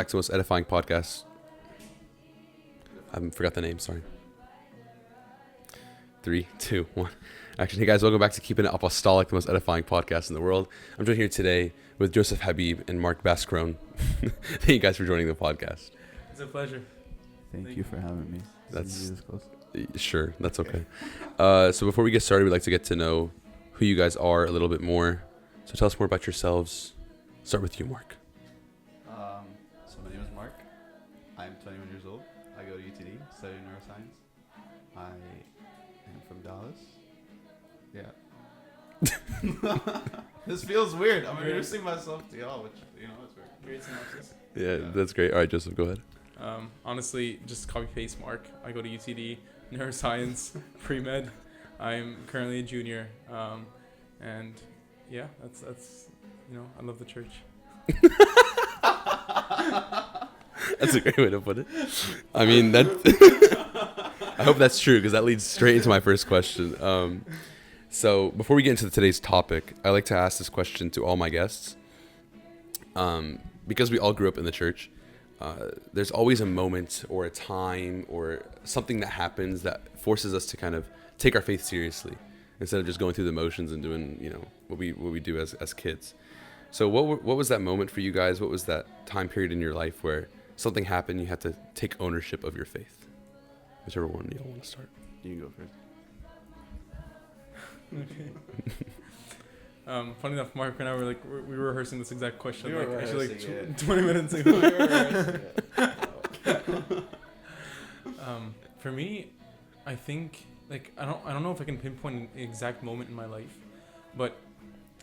back to the most edifying podcast. I forgot the name, sorry. 3, 2, 1. Action. Hey guys, welcome back to Keeping It Apostolic, the most edifying podcast in the world. I'm joined here today with Joseph Habeeb and Mark Baskharoun. Thank you guys for joining the podcast. It's a pleasure. Thank you for having me. That's this close. Sure, that's okay. So before we get started, we'd like to get to know who you guys are a little bit more. So tell us more about yourselves. Start with you, Mark. So my name is Mark. I'm 21 years old. I go to UTD, studying neuroscience. I am from Dallas. Yeah. This feels weird. I'm introducing myself to y'all, which, you know, it's weird. Great synopsis. Yeah, that's great. All right, Joseph, go ahead. Honestly, just copy paste Mark. I go to UTD, neuroscience, pre-med. I'm currently a junior. And yeah, that's you know, I love the church. That's a great way to put it. I mean, that. I hope that's true because that leads straight into my first question. So before we get into today's topic, I like to ask this question to all my guests. Because we all grew up in the church, there's always a moment or a time or something that happens that forces us to kind of take our faith seriously instead of just going through the motions and doing, you know, what we do as kids. So what was that moment for you guys? What was that time period in your life where something happened, you had to take ownership of your faith? Whichever one you all want to start. You can go first. Okay. Funny enough, Mark and I were we were rehearsing this exact question We were actually rehearsing it. 20 minutes ago. For me, I think I don't know if I can pinpoint an exact moment in my life, but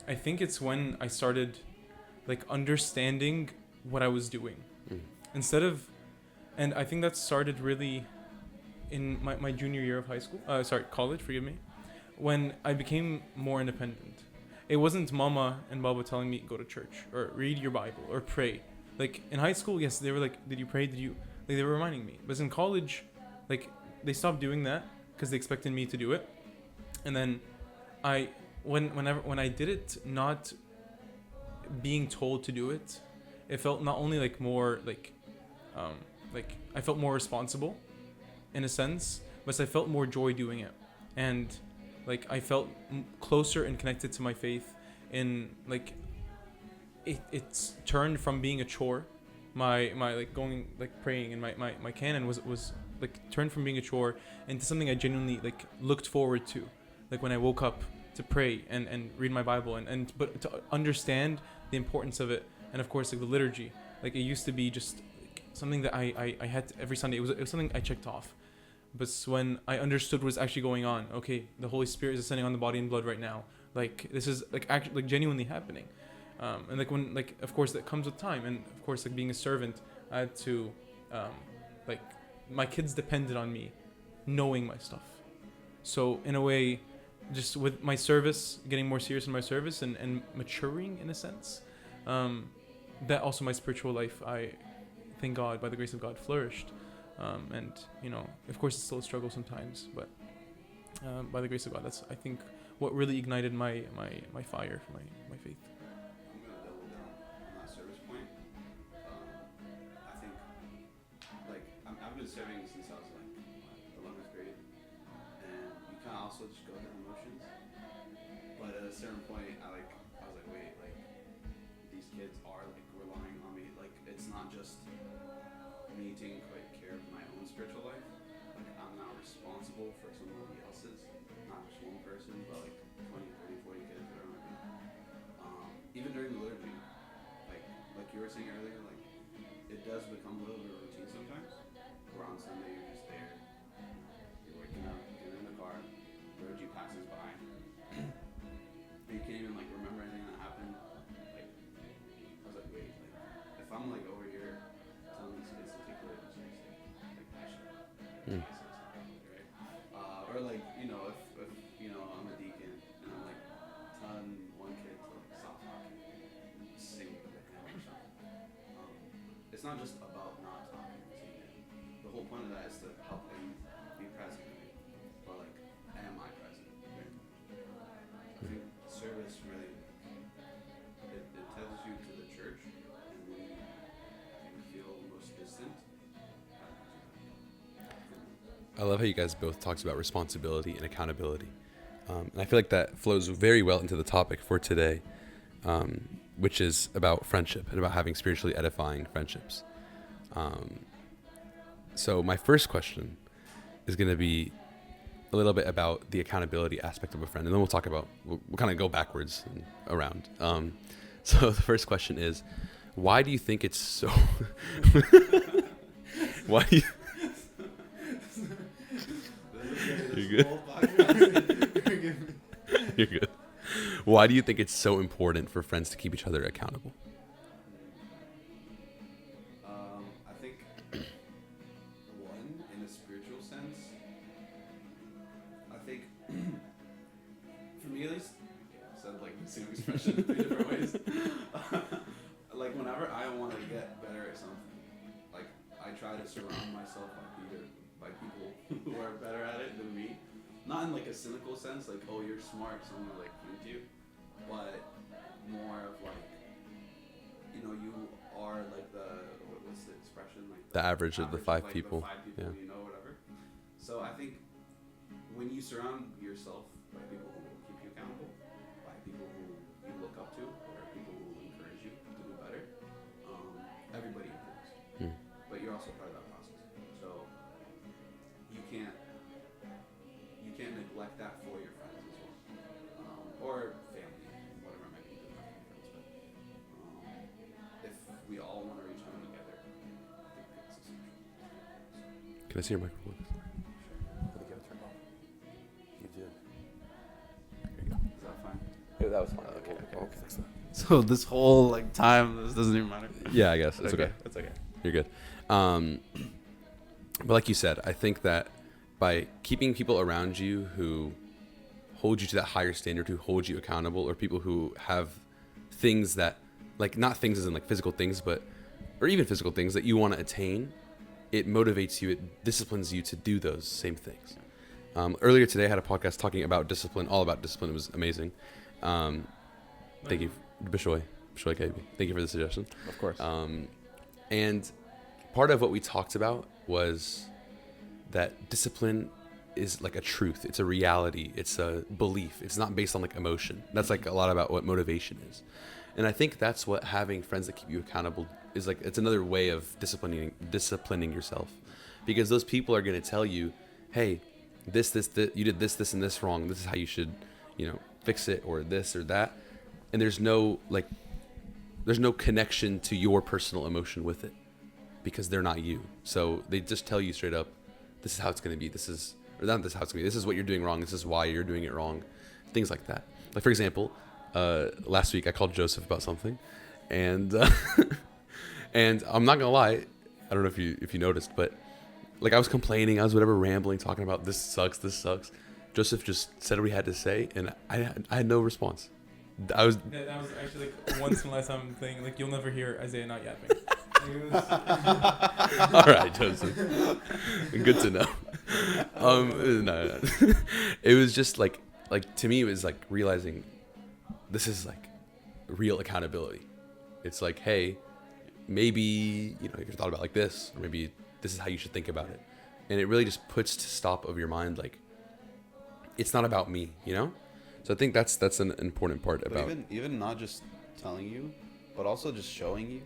I think it's when I started understanding what I was doing instead of, and I think that started really in my junior year of high school. College. Forgive me. When I became more independent. It wasn't mama and baba telling me go to church or read your Bible or pray. In high school, yes, they were like, did you pray? Did you? They were reminding me. But in college, they stopped doing that because they expected me to do it. And then when I did it, not being told to do it, it felt not only more I felt more responsible in a sense, but I felt more joy doing it. And I felt closer and connected to my faith in it's turned from being a chore. My going praying and my canon was turned from being a chore into something I genuinely looked forward to. When I woke up to pray and read my Bible but to understand the importance of it, and of course the liturgy. It used to be just something that I had to, every Sunday. It was something I checked off. But when I understood what was actually going on, okay, the Holy Spirit is ascending on the body and blood right now. This is actually genuinely happening. And when of course that comes with time, and of course being a servant, I had to my kids depended on me knowing my stuff. So in a way, just with my service, getting more serious in my service and maturing in a sense, that also my spiritual life, I thank God, by the grace of God, flourished. And you know, of course it's still a struggle sometimes, but by the grace of God, that's I think what really ignited my fire for my faith. I'm going to double down on that service point. I think, I've been serving since I was 11th grade, and you kind of also just go through the motions. But at a certain point, I was like, wait, these kids are relying on me. It's not just me taking care of my own spiritual life. I'm not responsible for somebody else's, not just one person, but 20, 30, 40 kids that are around me. Even during the liturgy, like you were saying earlier, it does become a little bit of a routine sometimes. Where on Sunday you're just there, you're waking up, you're in the car, liturgy passes by, and you can't even remember anything that happened. I was like, wait, if I'm over here telling these kids to take liturgy seriously, I should say something, right? Or you know, if you know I'm a deacon and I'm telling one kid to stop talking, sing with him or something. It's not just about not talking and singing. The whole point of that is to help him be present. But am I present? Right? I think service really it tells you to the church, and when you feel I love how you guys both talked about responsibility and accountability. And I feel like that flows very well into the topic for today, which is about friendship and about having spiritually edifying friendships. So my first question is going to be a little bit about the accountability aspect of a friend, and then we'll kind of go backwards and around. So the first question is, why do you think it's so... why do you... You're good. You're good. Why do you think it's so important for friends to keep each other accountable? I think one, in a spiritual sense, I think for me at least, I said like the same expression in 3 different ways. Like whenever I want to get better at something, like I try to surround myself by people who are better at it than me. Not in like a cynical sense, like, oh, you're smart, so I'm gonna like point to you, but more of like, you know, you are like what's the expression, like The average of the 5 like, people. the 5 people, Yeah. you know, whatever. So I think when you surround yourself by people who will keep you accountable, by people who you look up to, or people who will encourage you to do better, everybody improves. But you're also part of that process. So you can't neglect that for your friends as well, or family, whatever it might be. But if we all want to reach out together, I think that's essential. Can I see your microphone? You do. There you go. Is that fine? Yeah, that was fine. Okay. So this whole like time, this doesn't even matter. Yeah, I guess it's okay. That's okay. You're good. But like you said, I think that by keeping people around you who hold you to that higher standard, who hold you accountable, or people who have things that, like, not things as in like physical things, but, or even physical things that you want to attain, it motivates you, it disciplines you to do those same things. Earlier today, I had a podcast talking about discipline, all about discipline. It was amazing. Thank you, Bishoy KB. Thank you for the suggestion. Of course. And part of what we talked about was that discipline is like a truth. It's a reality. It's a belief. It's not based on like emotion. That's like a lot about what motivation is. And I think that's what having friends that keep you accountable is like. It's another way of disciplining yourself, because those people are going to tell you, hey, this, you did this, and this wrong. This is how you should, fix it, or this or that. And there's no connection to your personal emotion with it, because they're not you. So they just tell you straight up, this is how it's going to be. This is what you're doing wrong. This is why you're doing it wrong. Things like that. Like, for example, last week I called Joseph about something, and and I'm not gonna lie, I don't know if you noticed, but like I was complaining, I was rambling, talking about this sucks. Joseph just said what he had to say, and I had no response. That was actually like once in a lifetime thing. Like, you'll never hear Isaiah not yapping. All right, Joseph. Good to know. No. It was just like to me, it was like realizing this is like real accountability. It's like, hey, maybe you've thought about like this, or maybe this is how you should think about it, and it really just puts to stop of your mind, like, it's not about me, So I think that's an important part about even not just telling you, but also just showing you,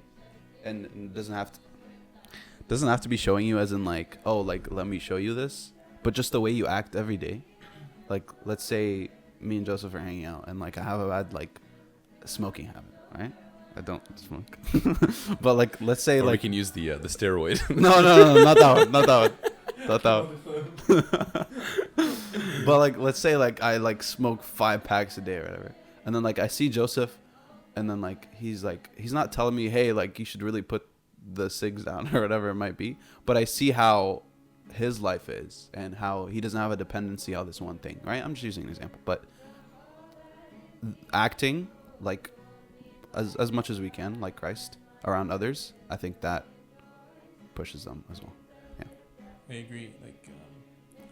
and it doesn't have to be showing you as in like, oh, like, let me show you this, but just the way you act every day. Like, let's say me and Joseph are hanging out, and like I have a bad like smoking habit, right? I don't smoke, but like, let's say, or like, we can use the steroid. no, not that one. But like, let's say like I like smoke 5 packs a day or whatever, and then like I see Joseph, and then like he's not telling me, hey, like, you should really put the cigs down or whatever it might be, but I see how his life is and how he doesn't have a dependency on this one thing, right? I'm just using an example, but acting like as much as we can like Christ around others, I think that pushes them as well. Yeah, I agree. Like,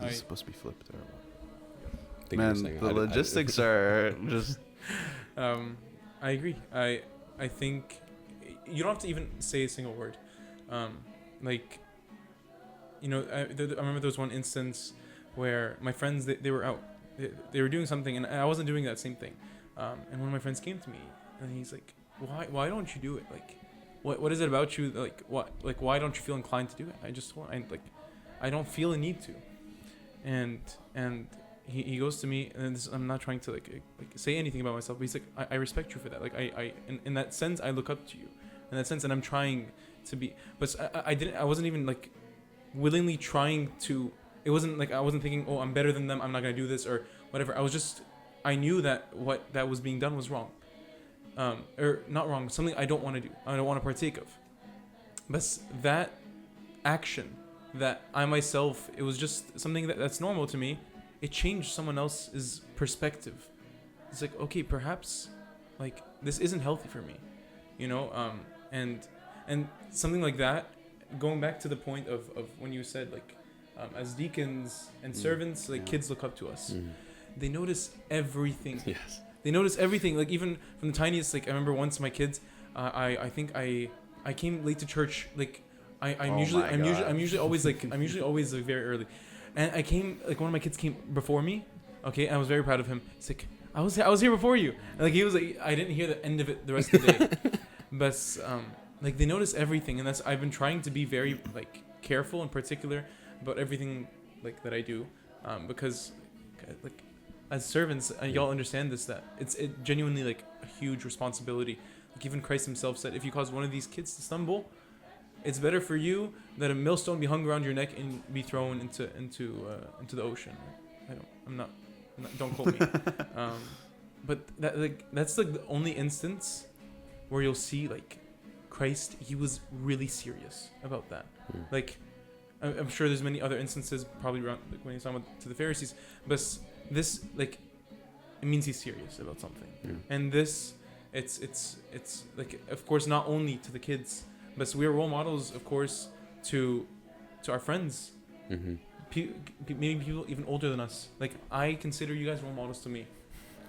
it's supposed to be flipped or what? Man, the logistics are just. I agree. I think you don't have to even say a single word. Like, I remember there was one instance where my friends, they were out, they were doing something, and I wasn't doing that same thing. And one of my friends came to me, and he's like, why don't you do it? Like, what is it about you? Why don't you feel inclined to do it? I don't feel a need to. And he goes to me, and I'm not trying to like say anything about myself, but he's like, I respect you for that. Like in that sense, I look up to you in that sense, and I'm trying to be, but I wasn't even like willingly trying to. It wasn't like I wasn't thinking, oh, I'm better than them, I'm not gonna do this or whatever. I knew that what that was being done was wrong, or not wrong, something I don't want to do, I don't want to partake of. But that action, that I myself, it was just something that's normal to me. It changed someone else's perspective. It's like, okay, perhaps like this isn't healthy for me, and something like that. Going back to the point of when you said like, as deacons and servants, like kids look up to us. They notice everything. Yes. They notice everything. Like even from the tiniest. Like I remember once my kids, I think I came late to church. Like I'm usually always like very early, and I came like one of my kids came before me. Okay, I was very proud of him. He's like, I was here before you. And like he was like, I didn't hear the end of it the rest of the day, but like they notice everything, and I've been trying to be very like careful and particular about everything like that I do, because like as servants, y'all understand this, that it's genuinely like a huge responsibility. Like even Christ himself said, if you cause one of these kids to stumble, it's better for you that a millstone be hung around your neck and be thrown into the ocean. Don't quote me. But that's like the only instance where you'll see like Christ, he was really serious about that. Like I'm sure there's many other instances probably around like, when he's talking to the Pharisees, but this like it means he's serious about something. And this it's like, of course, not only to the kids, but we're role models, of course, to our friends. Maybe people even older than us. Like I consider you guys role models to me.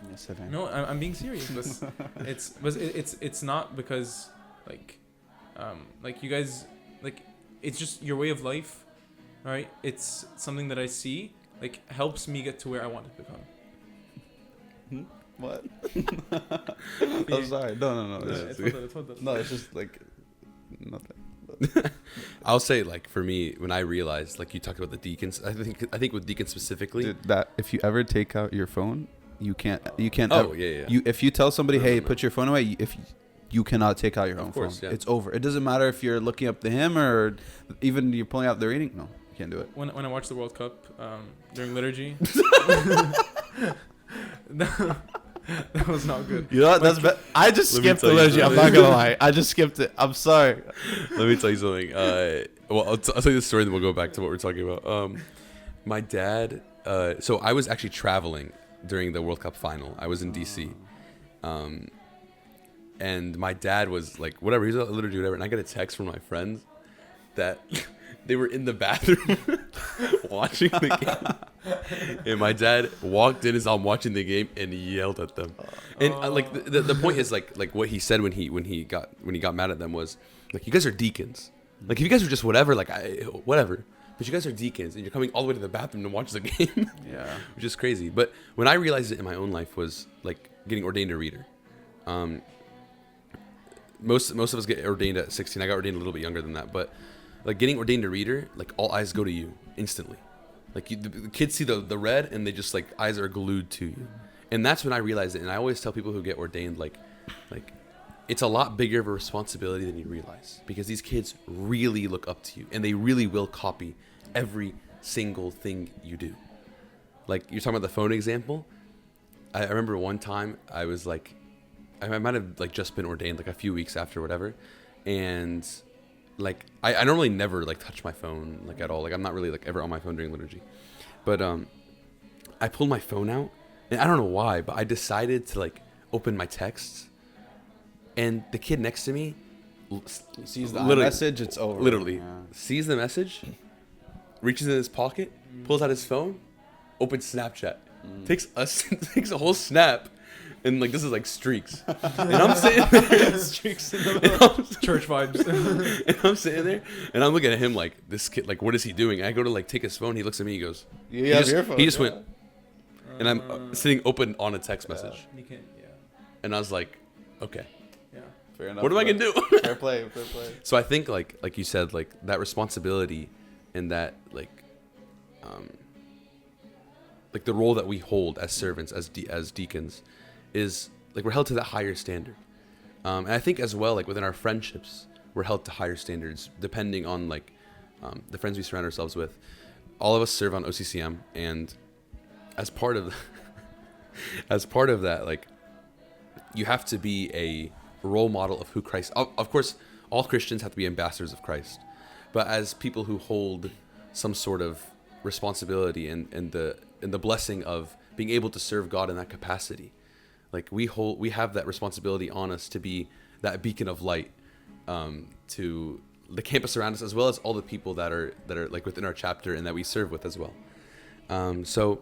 Yes, I No, I'm being serious. But it's not because like you guys, like it's just your way of life, right? It's something that I see like helps me get to where I want to become. What? I'm sorry. No. No, it's just like nothing. I'll say, like, for me, when I realized, like you talked about the deacons, I think with deacons specifically, Dude, that if you ever take out your phone, you can't. Oh, yeah. If you tell somebody, hey, put your phone away, if you cannot take out your own phone, yeah. it's over. It doesn't matter if you're looking up the hymn or even you're pulling out the reading. No, you can't do it. When I watched the World Cup during liturgy, that was not good. You know what? I just skipped the liturgy. I'm not gonna lie. I just skipped it. I'm sorry. Let me tell you something. I'll tell you the story, then we'll go back to what we're talking about. My dad. So I was actually traveling during the World Cup final. I was in DC, and my dad was like, whatever. He was at liturgy, whatever. And I got a text from my friends that they were in the bathroom watching the game. And my dad walked in as I'm watching the game and yelled at them. And like the point is like what he said when he got mad at them was like, you guys are deacons. Like if you guys are just whatever, like whatever. But you guys are deacons and you're coming all the way to the bathroom to watch the game. Yeah. Which is crazy. But when I realized it in my own life was like getting ordained a reader. Most of us get ordained at 16. I got ordained a little bit younger than that, but like getting ordained a reader, like all eyes go to you instantly. Like the kids see the red and they just like eyes are glued to you. And that's when I realized it. And I always tell people who get ordained, like it's a lot bigger of a responsibility than you realize, because these kids really look up to you and they really will copy every single thing you do. Like you're talking about the phone example. I remember one time I was like, I might have like just been ordained like a few weeks after whatever. And like I normally never like touch my phone like at all. Like I'm not really like ever on my phone during liturgy. But I pulled my phone out and I don't know why, but I decided to like open my texts. And the kid next to me Sees the literally- message, it's over. literally Yeah. sees the message, reaches in his pocket, pulls out his phone, opens Snapchat, takes a whole snap, and like this is like streaks, and I'm sitting there, Streaks in and I'm, Church vibes. and I'm sitting there, and I'm looking at him like this kid, like what is he doing? I go to like take his phone, he looks at me, he goes, You he have just, earphones, he just yeah. went, and I'm sitting open on a text message, You can't. Yeah. and I was like, okay, Yeah. Fair enough. what am I gonna do? Fair play. Fair play. So I think like you said, like that responsibility and that like the role that we hold as servants, as deacons, is like we're held to that higher standard. And I think as well, like within our friendships, we're held to higher standards depending on like the friends we surround ourselves with. All of us serve on OCCM, and as part of that, like you have to be a role model of who Christ. Of course, all Christians have to be ambassadors of Christ, but as people who hold some sort of responsibility and the blessing of being able to serve God in that capacity, like we have that responsibility on us to be that beacon of light to the campus around us, as well as all the people that are like within our chapter and that we serve with as well. So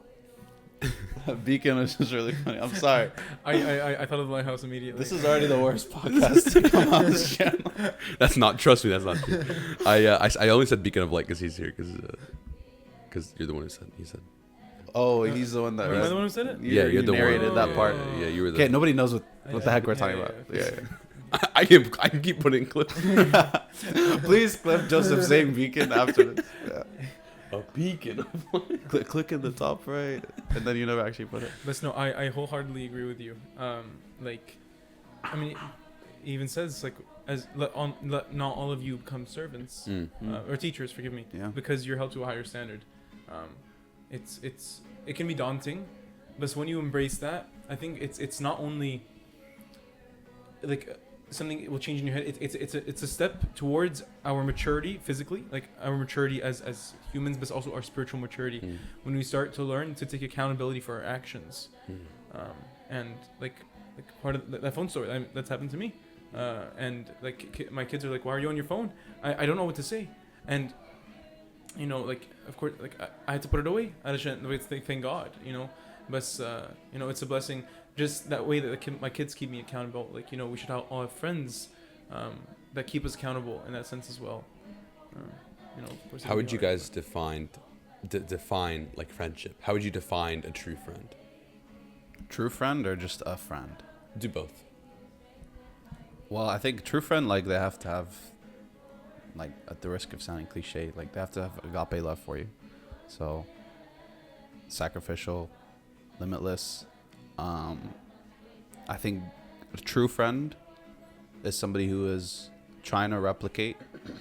Beacon is just really funny. I'm sorry. I thought of the lighthouse immediately. This is already the worst podcast to come on this channel. that's not. Trust me, that's not true. I only said beacon of light because he's here because you're the one who said he said. Oh, he's the one that. Am I the one who said it? Yeah, you're you the one. narrated that Oh, part. Yeah, you were the. Okay, nobody knows what the heck we're Yeah, talking yeah, about. yeah. Yeah. I can keep putting clips. Please clip Joseph saying Beacon after this. Yeah. A beacon. Click in the top right, and then you never actually put it. But no, I wholeheartedly agree with you. Like, I mean, it even says like let not all of you become servants or teachers. Forgive me. Yeah. Because you're held to a higher standard. It can be daunting, but when you embrace that, I think it's not only like something will change in your head. It's a step towards our maturity physically, like our maturity as humans, but also our spiritual maturity when we start to learn to take accountability for our actions. And like part of that phone story that's happened to me, and like my kids are like, "Why are you on your phone?" I don't know what to say, and you know, like of course, like I had to put it away. I just thank God, you know, but you know, it's a blessing. Just that way that my kids keep me accountable. Like, you know, we should all have friends that keep us accountable in that sense as well. You know, of course, How would you guys define like friendship? How would you define a true friend? True friend or just a friend? Do both. Well, I think true friend, like they have to have, like at the risk of sounding cliche, like they have to have agape love for you. So sacrificial, limitless. I think a true friend is somebody who is trying to replicate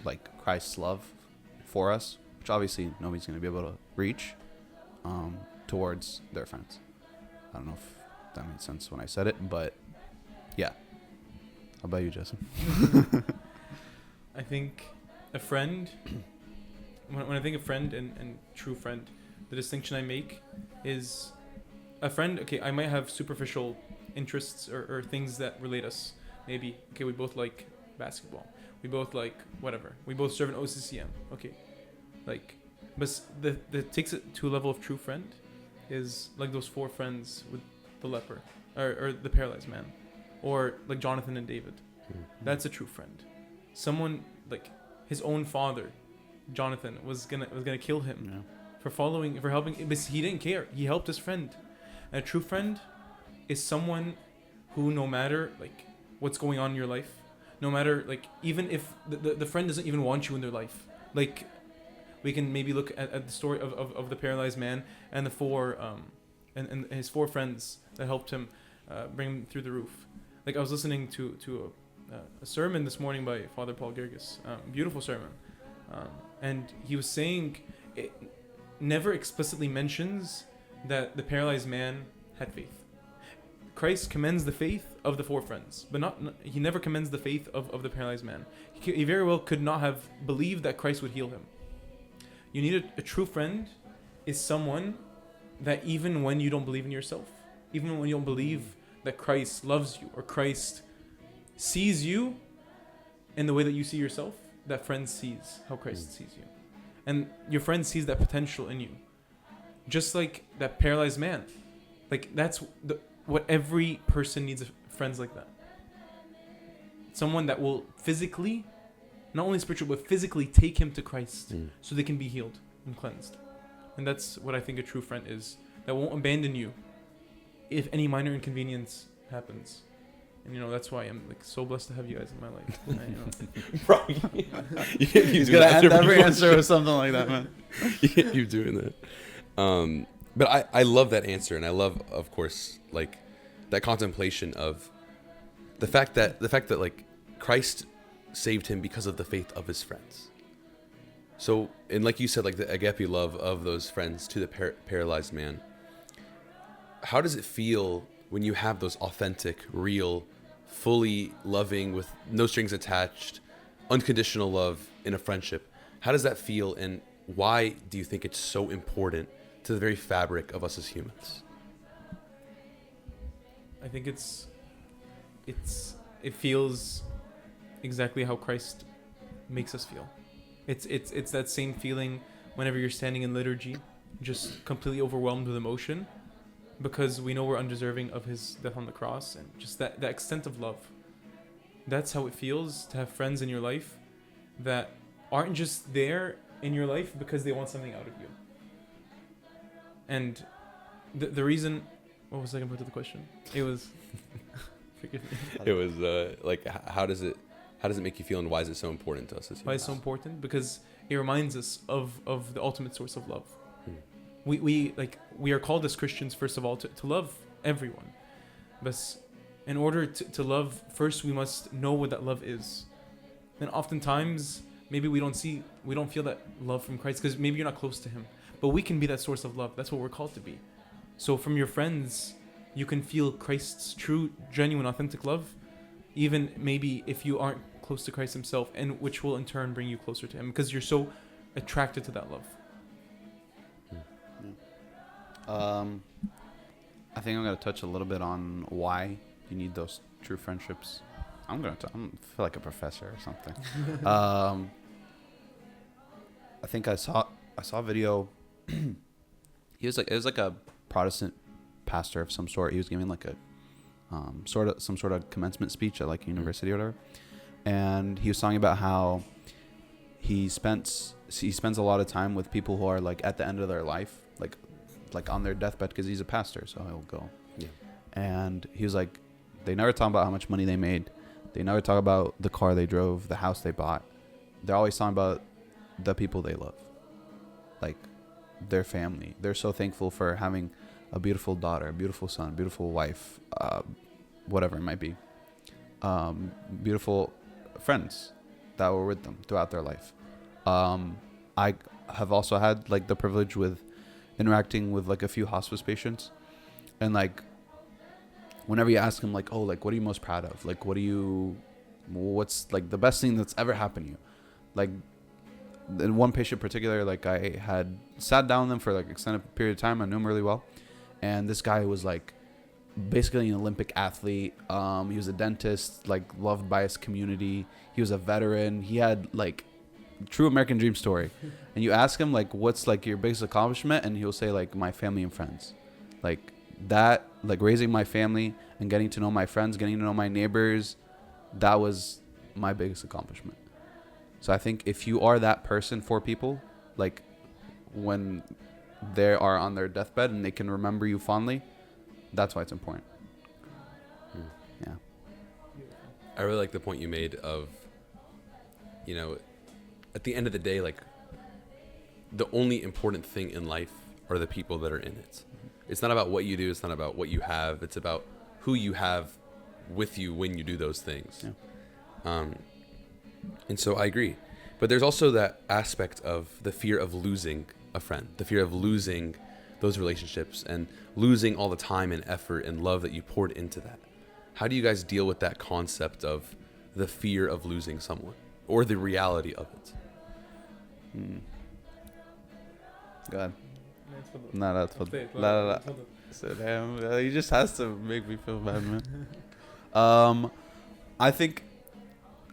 like Christ's love for us, which obviously nobody's going to be able to reach towards their friends. I don't know if that made sense when I said it, but yeah. How about you, Justin? I think a friend, when I think of friend and true friend, the distinction I make is a friend, okay, I might have superficial interests or things that relate us. Maybe, okay, we both like basketball. We both like whatever. We both serve in OCCM. Okay. Like, but the takes it to a level of true friend is like those 4 friends with the leper or the paralyzed man, or like Jonathan and David. That's a true friend. Someone like his own father, Jonathan, was gonna kill him for helping, but he didn't care. He helped his friend. And a true friend is someone who, no matter like what's going on in your life, no matter like even if the friend doesn't even want you in their life, like we can maybe look at the story of the paralyzed man and the 4 and his 4 friends that helped him bring him through the roof. Like I was listening to a sermon this morning by Father Paul Gerges, beautiful sermon, and he was saying it never explicitly mentions that the paralyzed man had faith. Christ commends the faith of the 4 friends, but he never commends the faith of the paralyzed man. He very well could not have believed that Christ would heal him. You need a true friend is someone that even when you don't believe in yourself, even when you don't believe that Christ loves you or Christ sees you in the way that you see yourself, that friend sees how Christ sees you. And your friend sees that potential in you. Just like that paralyzed man. Like that's what every person needs, friends like that. Someone that will physically, not only spiritually, but physically take him to Christ so they can be healed and cleansed. And that's what I think a true friend is. That won't abandon you if any minor inconvenience happens. And, that's why I'm like so blessed to have you guys in my life. Bro, He's gonna end every answer with something like that, man. You doing that. But I love that answer, and I love, of course, like that contemplation of the fact that like Christ saved him because of the faith of his friends. So, and like you said, like the agape love of those friends to the paralyzed man. How does it feel when you have those authentic, real, fully loving, with no strings attached, unconditional love in a friendship? How does that feel, and why do you think it's so important to the very fabric of us as humans? I think it feels exactly how Christ makes us feel. It's that same feeling whenever you're standing in liturgy, just completely overwhelmed with emotion, because we know we're undeserving of his death on the cross, and just that extent of love. That's how it feels to have friends in your life that aren't just there in your life because they want something out of you. And the reason, what was the second part of the question? It was, forgive me. It was like, how does it make you feel, and why is it so important to us as humans? Why it's so important? Because it reminds us of the ultimate source of love. We are called as Christians, first of all, to love everyone. But in order to love, first we must know what that love is. And oftentimes, maybe we don't feel that love from Christ because maybe you're not close to him. But we can be that source of love. That's what we're called to be. So from your friends, you can feel Christ's true, genuine, authentic love, even maybe if you aren't close to Christ himself, and which will in turn bring you closer to him because you're so attracted to that love. I think I'm gonna touch a little bit on why you need those true friendships. I feel like a professor or something. I think I saw a video. It was like a Protestant pastor of some sort. He was giving like a some sort of commencement speech at like university or whatever, and he was talking about how he spends a lot of time with people who are like at the end of their life, like on their deathbed, because he's a pastor, so he'll go. Yeah. And he was like, they never talk about how much money they made. They never talk about the car they drove, the house they bought. They're always talking about the people they love, like their family. They're so thankful for having a beautiful daughter, a beautiful son, a beautiful wife, whatever it might be. Beautiful friends that were with them throughout their life. I have also had like the privilege with interacting with like a few hospice patients, and like whenever you ask them like, oh, like what are you most proud of, like what's like the best thing that's ever happened to you, like in one patient in particular, like I had sat down with them for like extended period of time. I knew him really well, and this guy was like basically an Olympic athlete. He was a dentist, like loved by his community. He was a veteran. He had like true American dream story. And you ask him like, what's like your biggest accomplishment, and he'll say like my family and friends. Like that, like raising my family and getting to know my friends, getting to know my neighbors, that was my biggest accomplishment. So I think if you are that person for people, like when they are on their deathbed and they can remember you fondly, that's why it's important. Yeah. I really like the point you made of, at the end of the day, like the only important thing in life are the people that are in it. It's not about what you do. It's not about what you have. It's about who you have with you when you do those things. Yeah. And so I agree. But there's also that aspect of the fear of losing a friend, the fear of losing those relationships and losing all the time and effort and love that you poured into that. How do you guys deal with that concept of the fear of losing someone or the reality of it? Go ahead. No, that's what. No. So damn, he just has to make me feel bad, man. I think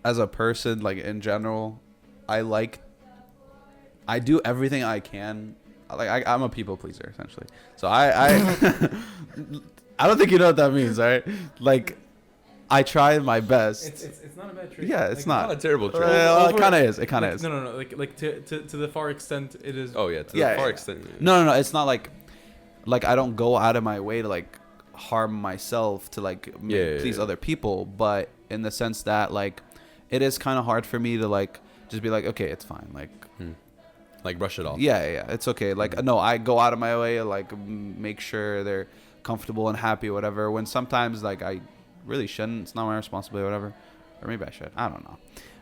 as a person, like in general, I do everything I can. Like I'm a people pleaser essentially. So I I don't think you know what that means, all right? Like, I try my best. It's not a bad trait. Yeah, it's not. Not a terrible trait. Well, it Over- kind of is. It kind of like, is. No. Like to the far extent, it is. Oh yeah, to Yeah, the far yeah. extent. No. It's not like I don't go out of my way to like harm myself to like please other people, but in the sense that like it is kind of hard for me to like just be like, okay, it's fine, Like brush it off. yeah, it's okay. Like no, I go out of my way to like make sure they're comfortable and happy, or whatever. When sometimes like I really shouldn't. It's not my responsibility, or whatever. Or maybe I should. I don't know.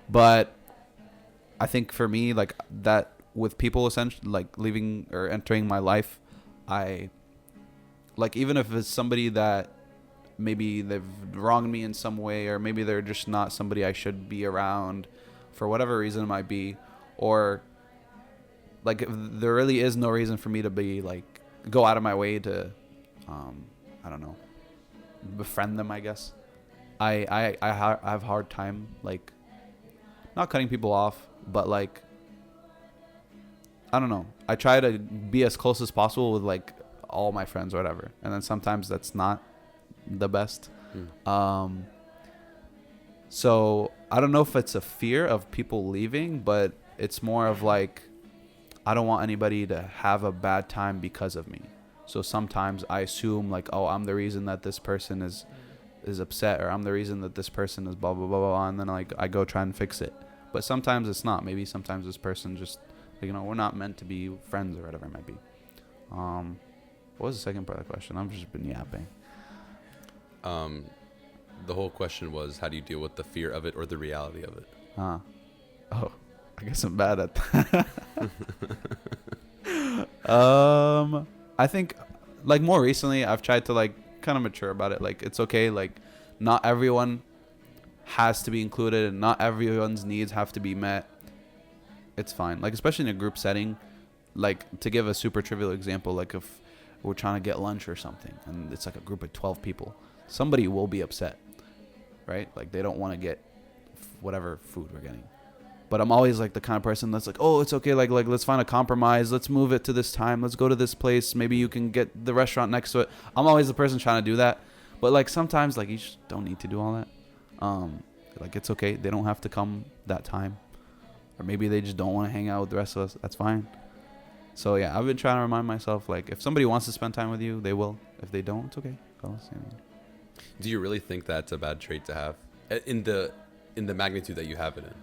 But I think for me, like that with people essentially like leaving or entering my life, I like even if it's somebody that maybe they've wronged me in some way, or maybe they're just not somebody I should be around for whatever reason it might be, or like there really is no reason for me to be like go out of my way to I don't know, befriend them, I guess. I have hard time like not cutting people off, but like I don't know, I try to be as close as possible with like all my friends or whatever, and then sometimes that's not the best. So I don't know if it's a fear of people leaving, but it's more of like I don't want anybody to have a bad time because of me. So sometimes I assume like, oh, I'm the reason that this person is upset, or I'm the reason that this person is blah blah blah blah, and then like I go try and fix it. But sometimes it's not. Maybe sometimes this person just, you know, we're not meant to be friends or whatever it might be. What was the second part of the question? I've just been yapping. The whole question was, how do you deal with the fear of it or the reality of it? Oh, I guess I'm bad at that. I think like more recently I've tried to like kind of mature about it. Like it's okay. Like not everyone has to be included, and not everyone's needs have to be met. It's fine. Like especially in a group setting. Like to give a super trivial example, like if we're trying to get lunch or something, and it's like a group of 12 people, somebody will be upset, right? Like they don't want to get whatever food we're getting. But I'm always like the kind of person that's like, oh, it's okay. Like let's find a compromise. Let's move it to this time. Let's go to this place. Maybe you can get the restaurant next to it. I'm always the person trying to do that. But like sometimes like you just don't need to do all that. Like it's okay. They don't have to come that time. Or maybe they just don't want to hang out with the rest of us. That's fine. So yeah, I've been trying to remind myself, like if somebody wants to spend time with you, they will. If they don't, it's okay. Do you really think that's a bad trait to have in the magnitude that you have it in?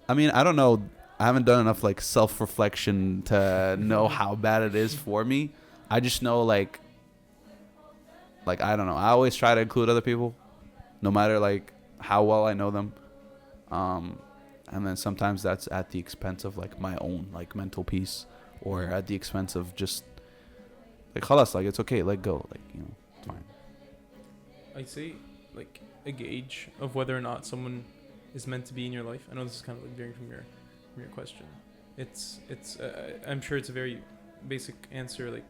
I mean, I don't know. I haven't done enough like self-reflection to know how bad it is for me. I just know like I don't know. I always try to include other people, no matter like how well I know them. And then sometimes that's at the expense of like my own like mental peace, or at the expense of just like khalas, like it's okay, let go, like you know, it's fine. I'd say like a gauge of whether or not someone is meant to be in your life. I know this is kind of like varying from your question. It's I'm sure it's a very basic answer, like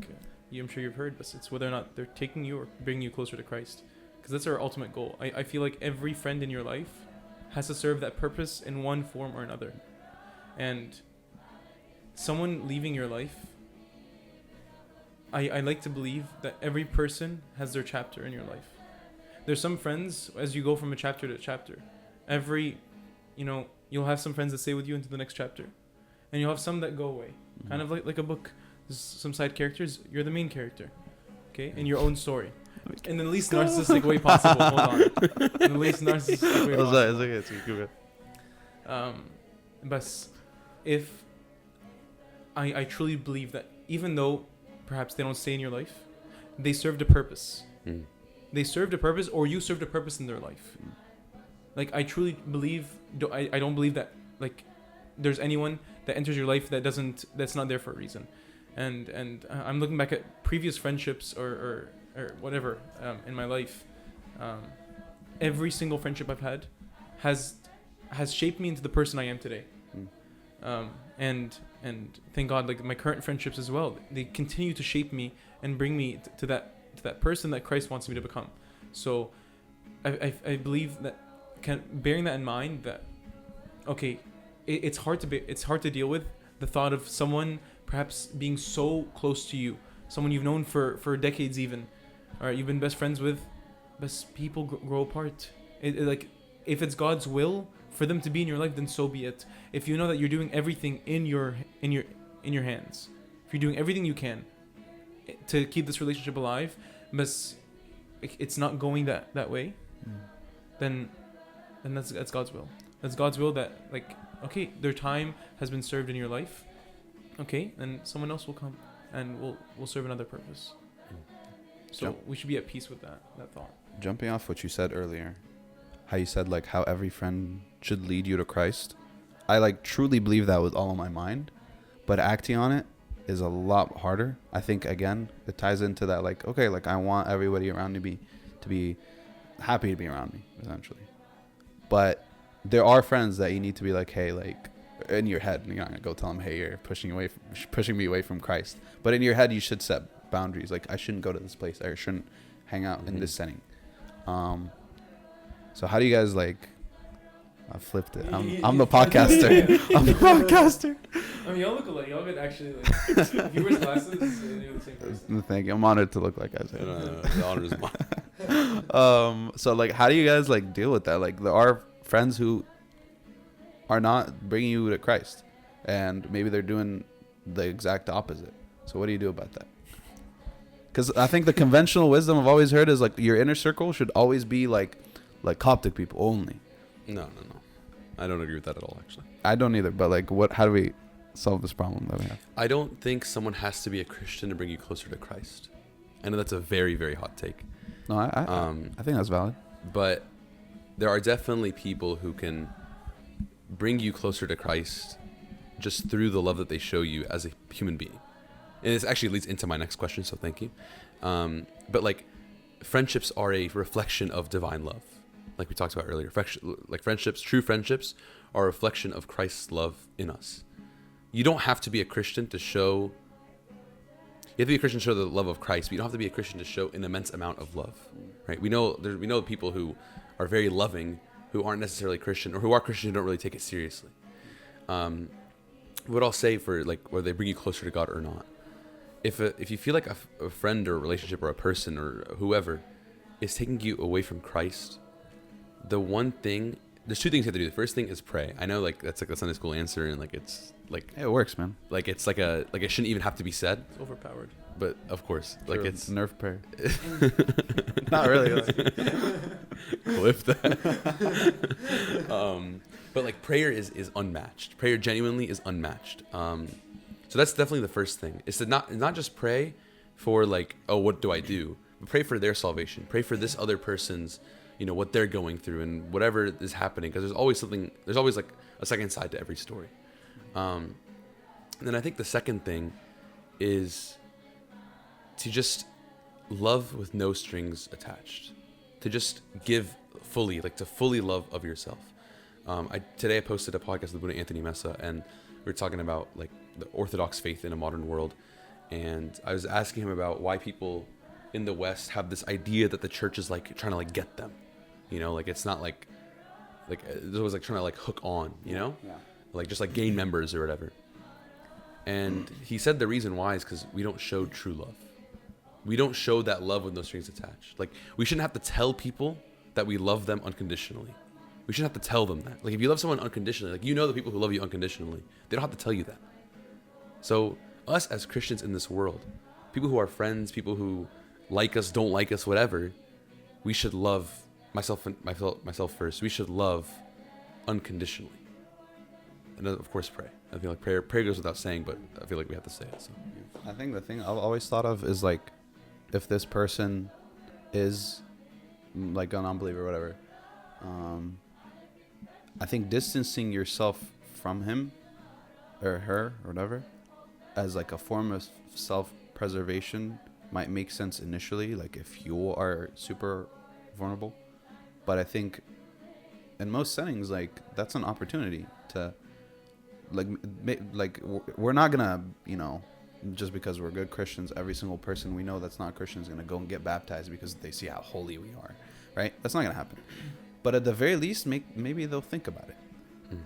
I'm sure you've heard this. It's whether or not they're taking you or bringing you closer to Christ, because that's our ultimate goal. I feel like every friend in your life has to serve that purpose in one form or another. And someone leaving your life, I like to believe that every person has their chapter in your life. There's some friends, as you go from a chapter to chapter, you'll have some friends that stay with you into the next chapter, and you'll have some that go away. Mm-hmm. Kind of like a book. There's some side characters. You're the main character, okay, in your own story. In the least narcissistic way possible. Hold on. In the least narcissistic way possible. It's okay. But if I truly believe that even though perhaps they don't stay in your life, they served a purpose. Mm. They served a purpose, or you served a purpose in their life. Like I truly believe, I don't believe that like there's anyone that enters your life that's not there for a reason. And I'm looking back at previous friendships or whatever in my life. Every single friendship I've had has shaped me into the person I am today. And thank God, like my current friendships as well, they continue to shape me and bring me to that person that Christ wants me to become. So I believe that bearing that in mind, that okay, it's hard to deal with the thought of someone perhaps being so close to you, someone you've known for decades even, All right, you've been best friends with, but people grow apart. Like, if it's God's will for them to be in your life, then so be it. If you know that you're doing everything in your hands, if you're doing everything you can to keep this relationship alive, but it's not going that way, then that's God's will. That's God's will that, like, okay, their time has been served in your life. Okay, then someone else will come and will serve another purpose. So we should be at peace with that thought. Jumping off what you said earlier, how you said like how every friend should lead you to Christ. I like truly believe that with all of my mind, but acting on it is a lot harder. I think again it ties into that, like, okay, like I want everybody around me to be happy to be around me, essentially. But there are friends that you need to be like, hey, like in your head, you're not gonna go tell them, hey, you're pushing me away from Christ. But in your head, you should set boundaries. Like, I shouldn't go to this place. I shouldn't hang out in this setting. So how do you guys like? I flipped it. I'm the podcaster. I'm the podcaster. I mean, y'all look alike. Y'all could actually, like, if you wear glasses, you're the same person. Thank you. I'm honored to look like I said. The honor is mine. So like, how do you guys like deal with that? Like, there are friends who are not bringing you to Christ, and maybe they're doing the exact opposite. So what do you do about that? Because I think the conventional wisdom I've always heard is like your inner circle should always be like Coptic people only. No. I don't agree with that at all, actually. I don't either. But like, how do we solve this problem that we have? I don't think someone has to be a Christian to bring you closer to Christ. I know that's a very, very hot take. No, I think that's valid. But there are definitely people who can bring you closer to Christ just through the love that they show you as a human being. And this actually leads into my next question, so thank you. But like, friendships are a reflection of divine love, like we talked about earlier. Like friendships, true friendships, are a reflection of Christ's love in us. You don't have to be a Christian to show. You have to be a Christian to show the love of Christ, but you don't have to be a Christian to show an immense amount of love, right? We know people who are very loving, who aren't necessarily Christian, or who are Christian who don't really take it seriously. What I'll say for like whether they bring you closer to God or not, if you feel like a friend or a relationship or a person or whoever is taking you away from Christ, there's two things you have to do. The first thing is pray. I know like that's like a Sunday school answer, and like it's like It works, man. like it's like it shouldn't even have to be said, It's overpowered. but of course, like Sure, it's nerf prayer. Not really. Like. clip that. But like prayer is unmatched. Prayer genuinely is unmatched. So that's definitely the first thing. Is to not just pray for like, oh, what do I do? But pray for their salvation. Pray for this other person's, what they're going through and whatever is happening. Because there's always like a second side to every story. And then I think the second thing is to just love with no strings attached. To just give fully, like to fully love of yourself. Today I posted a podcast with Buddha Anthony Messa, and we were talking about like the Orthodox faith in a modern world. And I was asking him about why people in the West have this idea that the church is like trying to like get them, like it's not like it was like trying to like hook on, Yeah. like just like gain members or whatever. And he said the reason why is because we don't show true love. We don't show that love with no strings attached. Like, we shouldn't have to tell people that we love them unconditionally. We shouldn't have to tell them that. Like, if you love someone unconditionally, like, the people who love you unconditionally, they don't have to tell you that. So us as Christians in this world, people who are friends, people who like us, don't like us, whatever, we should love myself first. We should love unconditionally. And of course pray. I feel like prayer goes without saying, but I feel like we have to say it. So I think the thing I've always thought of is like, if this person is like an unbeliever or whatever, I think distancing yourself from him or her or whatever as like a form of self-preservation might make sense initially, like if you are super vulnerable. But I think in most settings, like that's an opportunity to like we're not gonna, just because we're good Christians, every single person we know that's not Christian is gonna go and get baptized because they see how holy we are, right? That's not gonna happen. But at the very least, maybe they'll think about it.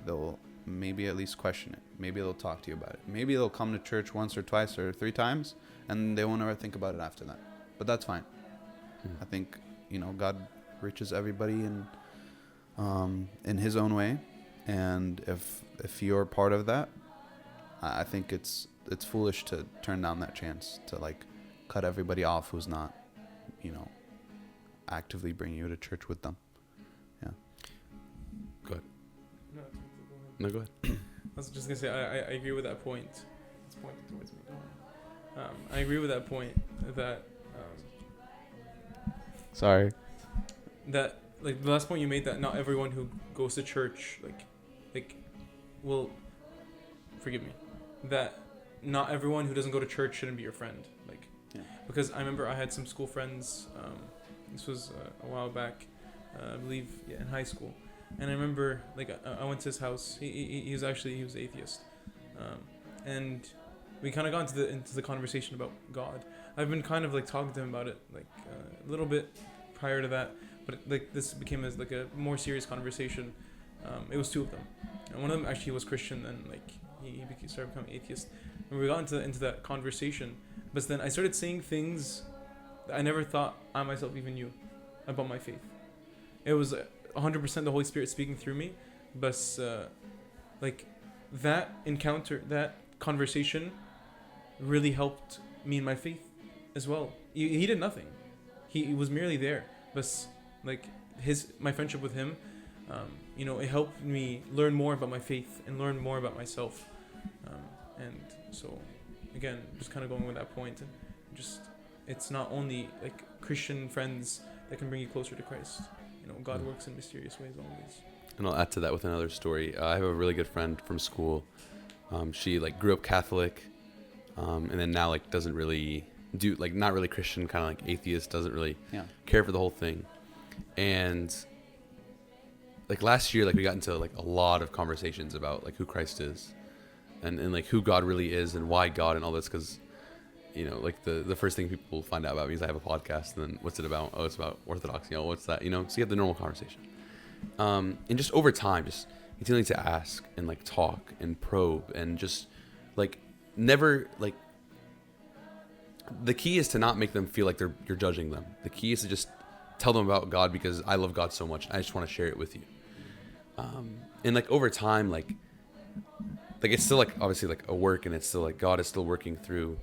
They'll maybe at least question it. Maybe they'll talk to you about it. Maybe they'll come to church once or twice or 3 times, and they won't ever think about it after that. But that's fine. I think, God reaches everybody in His own way, and if you're part of that, I think it's foolish to turn down that chance to like cut everybody off who's not, actively bringing you to church with them. Yeah. Go ahead. No, No, go ahead. I was just gonna say I agree with that point. It's pointing towards me. Go on. I agree with that point that Sorry. that like the last point you made, that not everyone who goes to church like will forgive me, that not everyone who doesn't go to church shouldn't be your friend, like Yeah. because I remember I had some school friends, this was a while back, I believe in high school, and I remember like I went to his house. He was atheist, and we kind of got into the conversation about God. I've been kind of like talking to him about it like a little bit prior to that, but like this became as like a more serious conversation. It was two of them, and one of them actually was Christian, and like he started becoming atheist, and we got into that conversation. But then I started saying things that I never thought I myself even knew about my faith. It was 100% the Holy Spirit speaking through me, but like that encounter, that conversation really helped me in my faith as well. He did nothing. He was merely there, but like my friendship with him, it helped me learn more about my faith and learn more about myself. And so again, just kind of going with that point, and just it's not only like Christian friends that can bring you closer to Christ. God works in mysterious ways always. And I'll add to that with another story. I have a really good friend from school. She like grew up Catholic, and then now like doesn't really do like not really Christian, kind of like atheist, doesn't really care for the whole thing. And like last year, like we got into like a lot of conversations about like who Christ is, and like who God really is and why God and all this, because like the first thing people find out about me is I have a podcast, and then what's it about? Oh, it's about Orthodox. What's that? So you have the normal conversation. And just over time, just continuing to ask and like talk and probe and just like never like. The key is to not make them feel like you're judging them. The key is to just tell them about God, because I love God so much. I just want to share it with you. And like over time, like it's still like obviously like a work, and it's still like God is still working through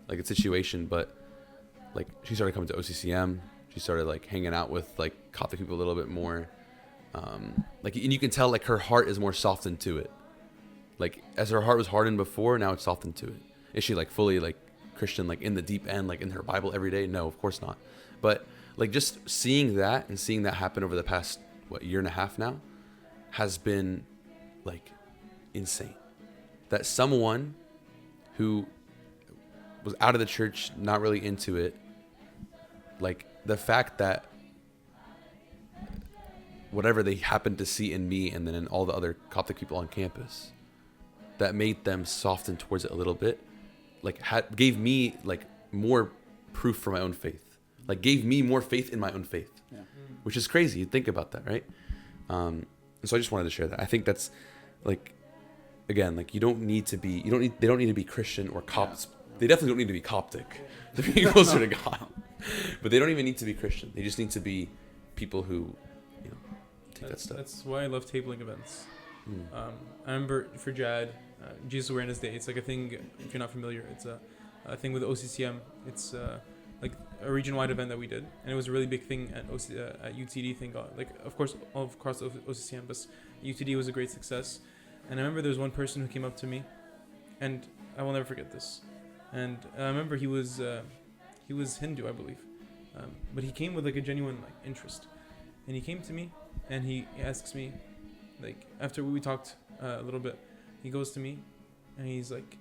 like a situation. But like she started coming to OCCM. She started like hanging out with like Coptic people a little bit more. Like, and you can tell like her heart is more softened to it. Like as her heart was hardened before, now it's softened to it. Is she like fully like Christian, like in the deep end, like in her Bible every day? No, of course not. But like just seeing that happen over the past year and a half now has been like insane. That someone who was out of the church, not really into it, like the fact that whatever they happened to see in me and then in all the other Coptic people on campus, that made them soften towards it a little bit, like gave me like more proof for my own faith, like gave me more faith in my own faith, which is crazy. You think about that, right? And so I just wanted to share that. I think that's like, again, like they don't need to be Christian or Copts. They definitely don't need to be Coptic to be closer to God, but they don't even need to be Christian. They just need to be people who, take that step. That's why I love tabling events. I remember for JAD, Jesus Awareness Day. It's like a thing. If you're not familiar, it's a thing with OCCM. It's like a region-wide event that we did, and it was a really big thing at UTD. Thank God. Like of course all across OCCM, but UTD was a great success. And I remember there was one person who came up to me, and I will never forget this. And I remember he was Hindu, I believe, but he came with like a genuine like interest, and he came to me, and he asks me, like after we talked a little bit, he goes to me, and he's like,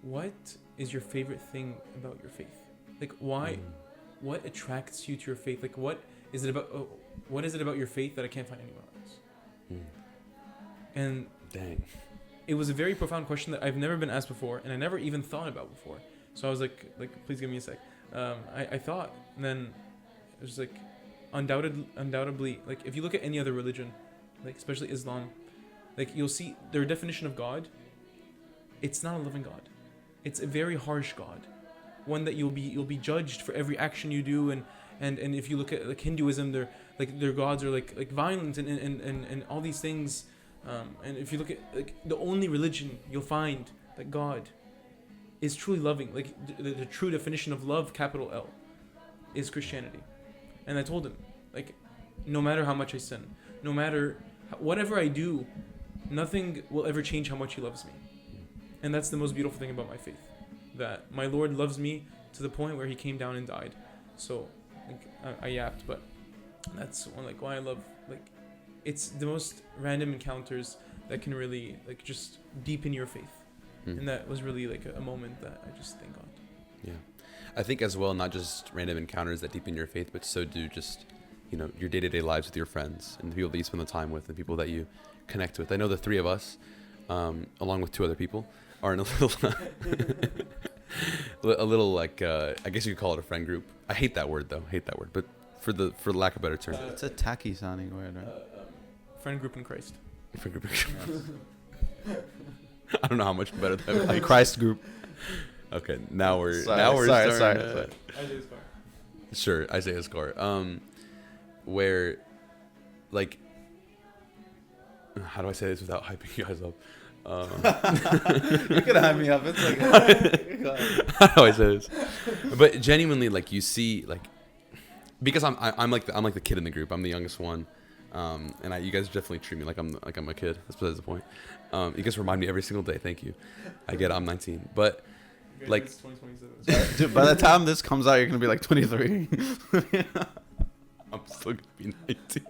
"What is your favorite thing about your faith? Like why? What attracts you to your faith? Like what is it about? What is it about your faith that I can't find anywhere else?" And dang. It was a very profound question that I've never been asked before, and I never even thought about before. So I was like, please give me a sec. I thought, and then it was like, undoubtedly, like if you look at any other religion, like especially Islam, like you'll see their definition of God. It's not a loving God. It's a very harsh God, one that you'll be judged for every action you do, and And if you look at like Hinduism, their gods are like violent and all these things. And if you look at like the only religion you'll find that God is truly loving, like the true definition of love, capital L, is Christianity. And I told him, like, no matter how much I sin, no matter whatever I do, nothing will ever change how much he loves me. And that's the most beautiful thing about my faith, that my Lord loves me to the point where he came down and died. So like, I yapped, but that's one, like, why I love, like, it's the most random encounters that can really like just deepen your faith. And that was really like a moment that I just thank God. Yeah. I think as well, not just random encounters that deepen your faith, but so do just, you know, your day-to-day lives with your friends and the people that you spend the time with and people that you connect with. I know the three of us, along with two other people, are in a little like, I guess you could call it a friend group. I hate that word though. But for lack of a better term. It's a tacky sounding word, right? Friend group in Christ. Friend group. I don't know how much better that would be. Like Christ group. Okay, now we're Sorry. Isaiah's car. Sure, Isaiah's car. Where, like, how do I say this without hyping you guys up? You could hype me up. It's like, how do I say this? But genuinely, like, you see, like, because I'm like the kid in the group. I'm the youngest one, and you guys definitely treat me like I'm a kid. That's besides the point. You guys remind me every single day. Thank you. I get it, I'm 19, but like, 2027. dude, by the time this comes out, you're gonna be like 23. I'm still gonna be 19.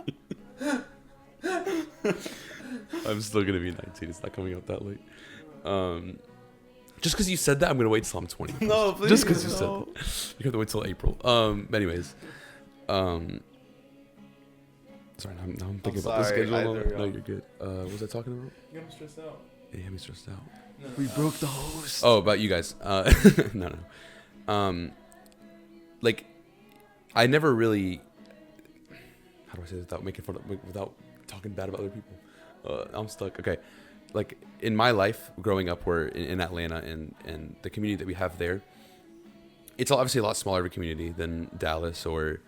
I'm still gonna be 19. It's not coming out that late. Just because you said that, I'm gonna wait till I'm 20. No, please. Just because you said that, you have to wait till April. Anyways, sorry, now I'm thinking about the sorry, schedule. No, you're good. What was I talking about? You got me stressed out. Yeah, I'm stressed out. No, We broke the host. Oh, about you guys. No. Like, I never really. How do I say this without making fun of, without talking bad about other people? I'm stuck. Okay, like in my life growing up, we're in Atlanta, and the community that we have there, it's obviously a lot smaller of a community than Dallas or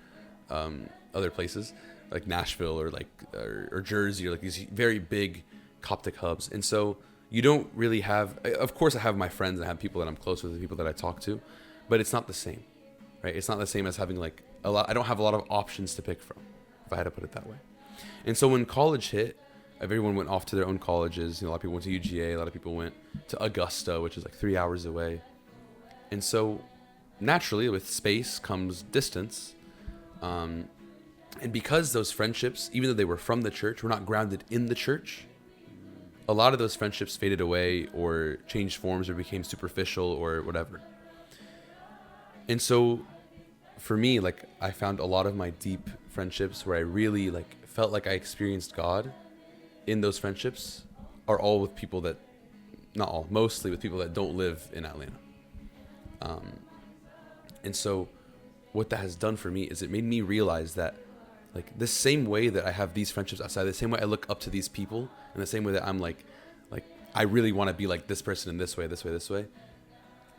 other places like Nashville or Jersey, or like these very big Coptic hubs. And so you don't really have, of course I have my friends and I have people that I'm close with, the people that I talk to, but it's not the same, right? It's not the same as having like I don't have a lot of options to pick from, if I had to put it that way. And so when college hit, everyone went off to their own colleges. You know, a lot of people went to UGA, a lot of people went to Augusta, which is like 3 hours away. And so naturally with space comes distance. And because those friendships, even though they were from the church, were not grounded in the church, a lot of those friendships faded away or changed forms or became superficial or whatever. And so for me, like, I found a lot of my deep friendships where I really like felt like I experienced God in those friendships are all with people that, not all, mostly with people that don't live in Atlanta. And so what that has done for me is it made me realize that, like, the same way that I have these friendships outside, the same way I look up to these people, and the same way that I'm like I really want to be like this person in this way,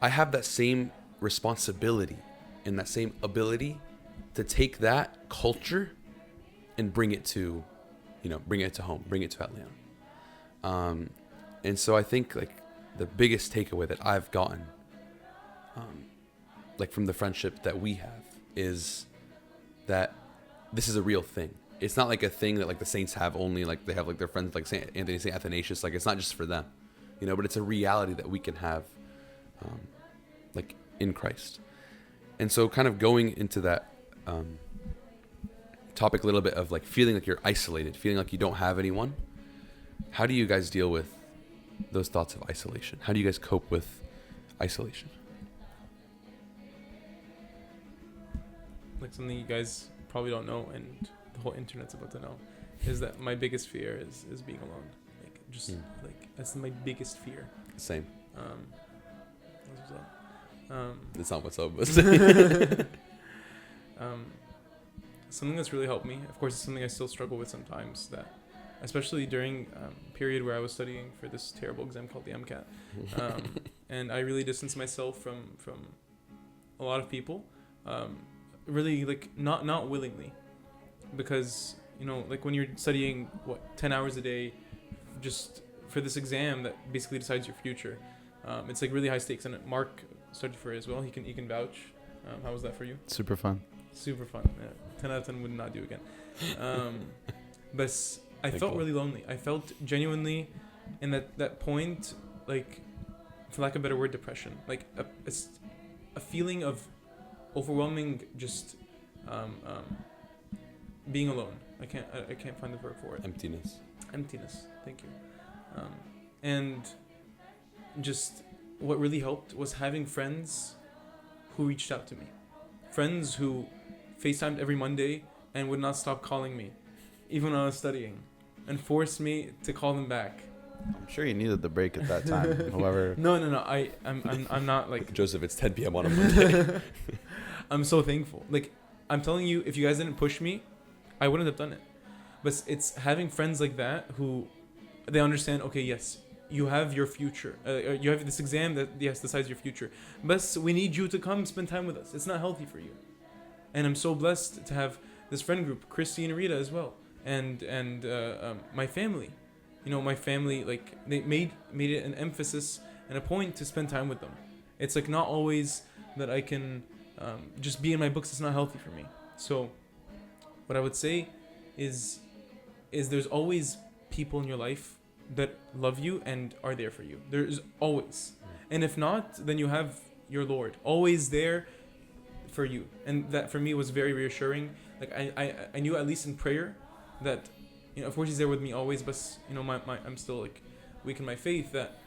I have that same responsibility and that same ability to take that culture and bring it to home, bring it to Atlanta. And so I think like the biggest takeaway that I've gotten, like from the friendship that we have, is that this is a real thing. It's not like a thing that like the saints have only, like they have like their friends like Saint Anthony, Saint Athanasius. Like, it's not just for them, you know, but it's a reality that we can have, like in Christ. And so kind of going into that topic a little bit of like feeling like you're isolated, feeling like you don't have anyone. How do you guys deal with those thoughts of isolation? How do you guys cope with isolation? Like something you guys probably don't know, and the whole internet's about to know, is that my biggest fear is being alone. Like, just like that's my biggest fear. Same. What's up? It's not what's up, but something that's really helped me. Of course, it's something I still struggle with sometimes. That, especially during a period where I was studying for this terrible exam called the MCAT, and I really distanced myself from a lot of people. really like not willingly, because like when you're studying 10 hours a day, just for this exam that basically decides your future, it's like really high stakes. And Mark studied for it as well. He can vouch. How was that for you? Super fun. Super fun. Yeah. 10 out of 10 would not do again. But I Thank felt God. really lonely. I felt genuinely in that point, like, for lack of a better word, depression. Like a feeling of overwhelming just being alone. I can't find the verb for it. Emptiness. Emptiness. Thank you. And just what really helped was having friends who reached out to me. Friends who FaceTimed every Monday and would not stop calling me, even when I was studying, and forced me to call them back. I'm sure you needed the break at that time. However, No. I'm not like. Joseph, it's 10 p.m. on a Monday. I'm so thankful. Like, I'm telling you, if you guys didn't push me, I wouldn't have done it. But it's having friends like that who, they understand, okay, yes, you have your future. You have this exam that, yes, decides your future. But we need you to come spend time with us. It's not healthy for you. And I'm so blessed to have this friend group, Christy and Rita as well. And my family. My family, like, they made it an emphasis and a point to spend time with them. It's like not always that I can just be in my books. It's not healthy for me. So what I would say is there's always people in your life that love you and are there for you. There's always. And if not, then you have your Lord always there for you. And that for me was very reassuring. Like I knew, at least in prayer, that of course he's there with me always, but I'm still like weak in my faith, that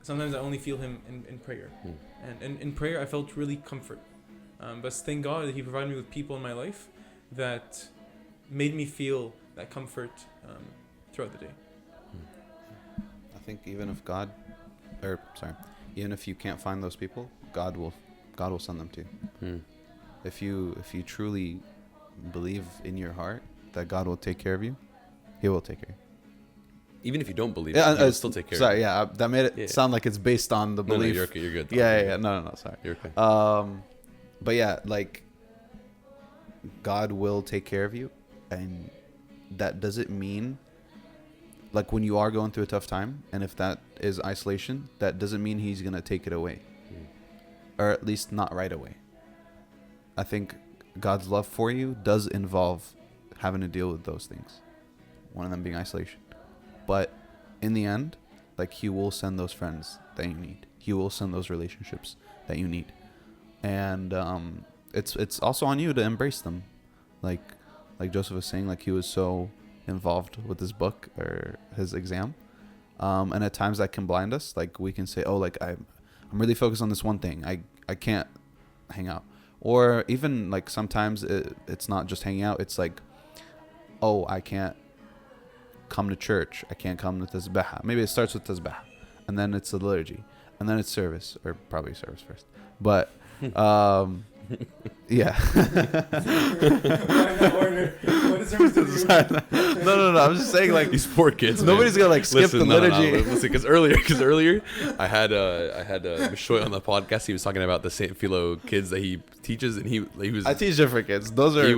sometimes I only feel him in prayer. And in prayer I felt really comfort. But thank God that he provided me with people in my life that made me feel that comfort throughout the day. I think even if you can't find those people, God will send them to you. If you truly believe in your heart that God will take care of you, he will take care of you. Even if you don't believe Yeah, it, he'll still take care of sorry, you. yeah, that made it sound like it's based on the belief. No, you're okay, you're good. Yeah, no, sorry. You're okay. But yeah, like, God will take care of you, and that doesn't mean, like, when you are going through a tough time, and if that is isolation, that doesn't mean he's gonna take it away, or at least not right away. I think God's love for you does involve having to deal with those things, one of them being isolation. But in the end, like, he will send those friends that you need. He will send those relationships that you need. And it's also on you to embrace them. Like Joseph was saying, like, he was so involved with his book or his exam. And at times that can blind us. Like, we can say, oh, like, I'm really focused on this one thing. I can't hang out. Or even, like, sometimes it's not just hanging out. It's like, oh, I can't come to church. I can't come to tasbih. Maybe it starts with tasbih, and then it's the liturgy, and then it's service, or probably service first. But yeah. No. I'm just saying, like, These poor kids. nobody's gonna like skip the liturgy. No. Listen, because earlier I had Mishoy on the podcast. He was talking about the St. Philo kids that he teaches, and he was. I teach different kids. Those are. He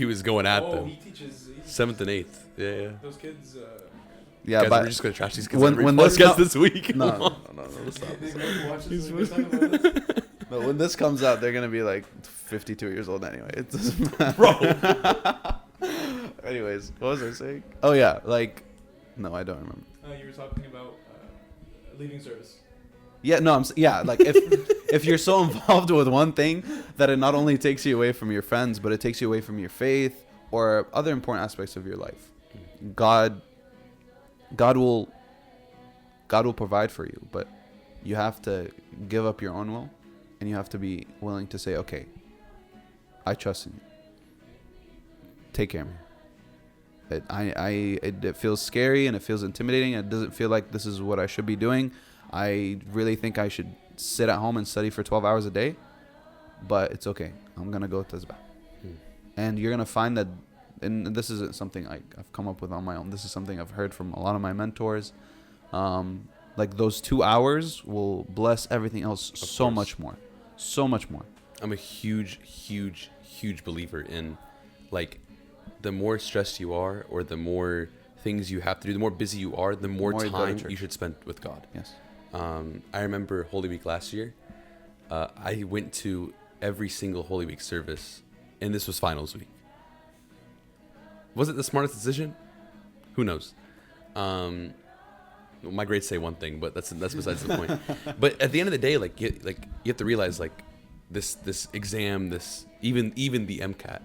was going at them. He teaches 7th and 8th. Yeah. those kids. Yeah, Guys, but we're just gonna trash these kids when every this podcast this week. no, stop. But when this comes out, they're gonna be like 52 years old anyway. It doesn't matter. Bro. Anyways, what was I saying? Oh yeah, like, no, I don't remember. You were talking about leaving service. Yeah, no, like, if you're so involved with one thing that it not only takes you away from your friends, but it takes you away from your faith or other important aspects of your life. God will provide for you, but you have to give up your own will, and you have to be willing to say, okay, I trust in you. Take care of me. It feels scary and it feels intimidating, and it doesn't feel like this is what I should be doing. I really think I should sit at home and study for 12 hours a day, but it's okay. I'm gonna go to Tasbih. And you're gonna find that, and this isn't something I've come up with on my own. This is something I've heard from a lot of my mentors. Like, those 2 hours will bless everything else so much more. So much more. I'm a huge huge believer in, like, the more stressed you are, or the more things you have to do, the more busy you are, the more More you go to time church. you should spend with God. Yes. I remember Holy Week last year. I went to every single Holy Week service, and this was finals week. Was it the smartest decision? Who knows? My grades say one thing, but that's besides the point. But at the end of the day, like you have to realize, like, this exam, this even the MCAT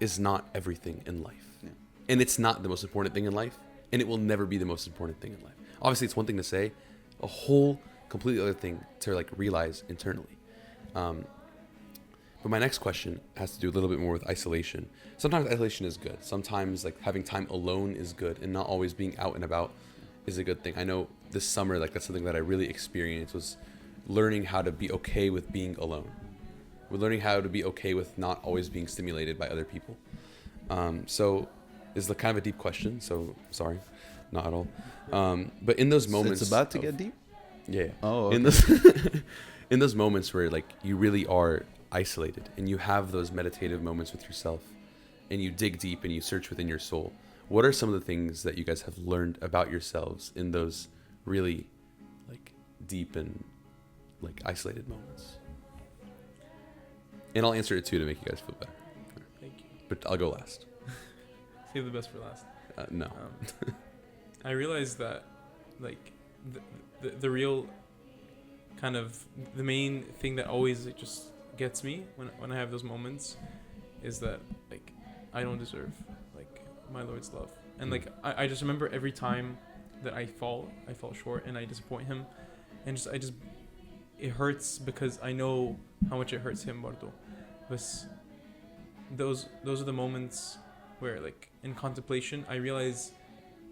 is not everything in life. Yeah. And it's not the most important thing in life, and it will never be the most important thing in life. Obviously, it's one thing to say, a whole completely other thing to, like, realize internally. But my next question has to do a little bit more with isolation. Sometimes isolation is good. Sometimes, like, having time alone is good, and not always being out and about is a good thing. I know this summer, like, that's something that I really experienced, was learning how to be okay with being alone. We're learning how to be okay with not always being stimulated by other people. So it's kind of a deep question, so sorry, not at all. But in those moments, It's about to get deep. yeah. Oh, okay. In those in those moments where, like, you really are isolated and you have those meditative moments with yourself, and you dig deep and you search within your soul, what are some of the things that you guys have learned about yourselves in those really, like, deep and, like, isolated moments? And I'll answer it too to make you guys feel better. Thank you. But I'll go last. Save the best for last. No. I realized that, like, the real kind of the main thing that always, like, just gets me when I have those moments is that, like, I don't deserve, like, my Lord's love. And, like, I just remember every time that I fall short and I disappoint him, and it hurts because I know how much it hurts him, Bardo. But those are the moments where, like, in contemplation, I realize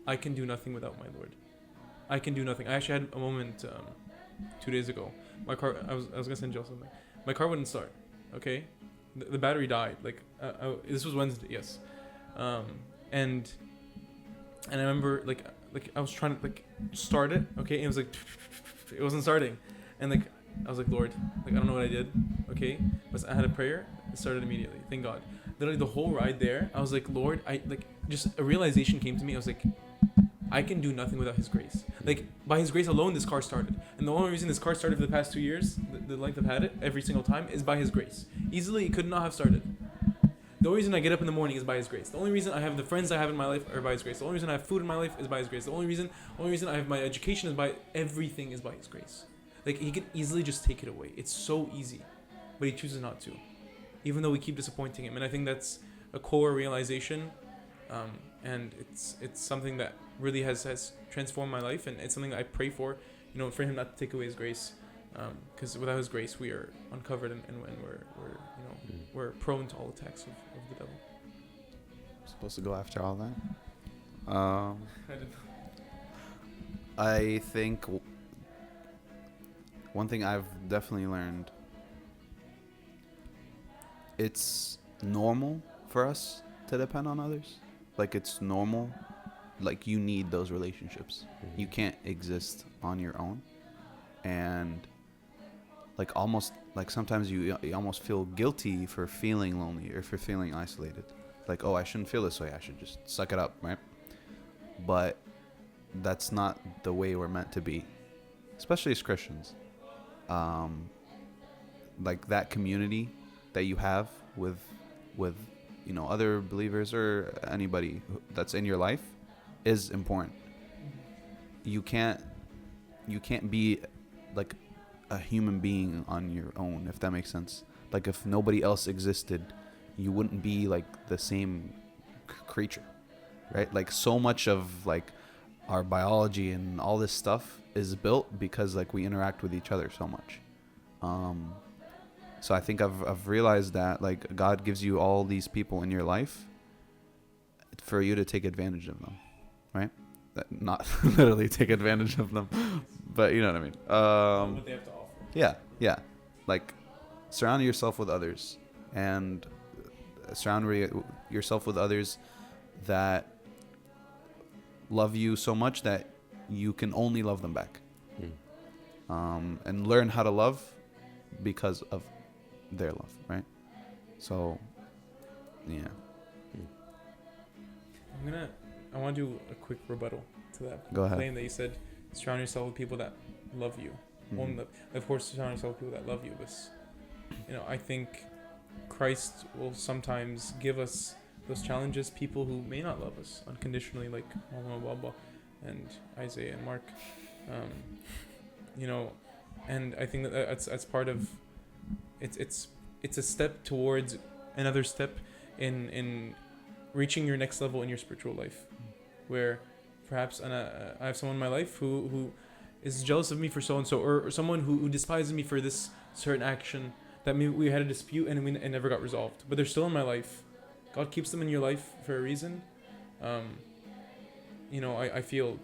I can do nothing without my Lord. I can do nothing. I actually had a moment 2 days ago. My car, I was gonna send Jill something. My car wouldn't start. Okay, the battery died. Like, this was Wednesday. Yes, and I remember, like I was trying to, like, start it. Okay, and it was like it wasn't starting, and, like, I was like, Lord, like, I don't know what I did. Okay, but I had a prayer. It started immediately. Thank God. Literally the whole ride there, I was like, Lord, just a realization came to me. I was like, I can do nothing without His grace. Like, by His grace alone, this car started. And the only reason this car started for the past 2 years, the length I've had it, every single time, is by His grace. Easily, it could not have started. The only reason I get up in the morning is by His grace. The only reason I have the friends I have in my life are by His grace. The only reason I have food in my life is by His grace. The only reason I have my education is by, everything is by His grace. Like, He could easily just take it away. It's so easy. But He chooses not to. Even though we keep disappointing Him. And I think that's a core realization. And it's something that really has transformed my life, and it's something that I pray for, for Him not to take away His grace, because without His grace we are uncovered, and we're prone to all attacks of the devil. Supposed to go after all that. I didn't know. I think one thing I've definitely learned, it's normal for us to depend on others. Like, it's normal. Like, you need those relationships. Mm-hmm. You can't exist on your own. And, like, almost, like, sometimes you almost feel guilty for feeling lonely or for feeling isolated. Like, oh, I shouldn't feel this way. I should just suck it up, right? But that's not the way we're meant to be, especially as Christians. Like, that community that you have with other believers or anybody that's in your life is important. You can't be, like, a human being on your own, if that makes sense. Like, if nobody else existed, you wouldn't be, like, the same creature, right? Like, so much of, like, our biology and all this stuff is built because, like, we interact with each other so much. So I think I've realized that, like, God gives you all these people in your life for you to take advantage of them, right? Not literally take advantage of them, but you know what I mean. What they have to offer. Yeah. Like, surround yourself with others, and surround yourself with others that love you so much that you can only love them back. And learn how to love because of their love, right? So Yeah. I want to do a quick rebuttal to that Go ahead. claim that you said, surround yourself with people that love you. Mhm. Of course, surround yourself with people that love you, but I think Christ will sometimes give us those challenges, people who may not love us unconditionally, like Mama Baba and Isaiah and Mark. And I think that's part of it's a step towards another step in reaching your next level in your spiritual life, where perhaps I have someone in my life who is jealous of me for so and so, or someone who despises me for this certain action that maybe we had a dispute and it never got resolved, but they're still in my life. God keeps them in your life for a reason. I feel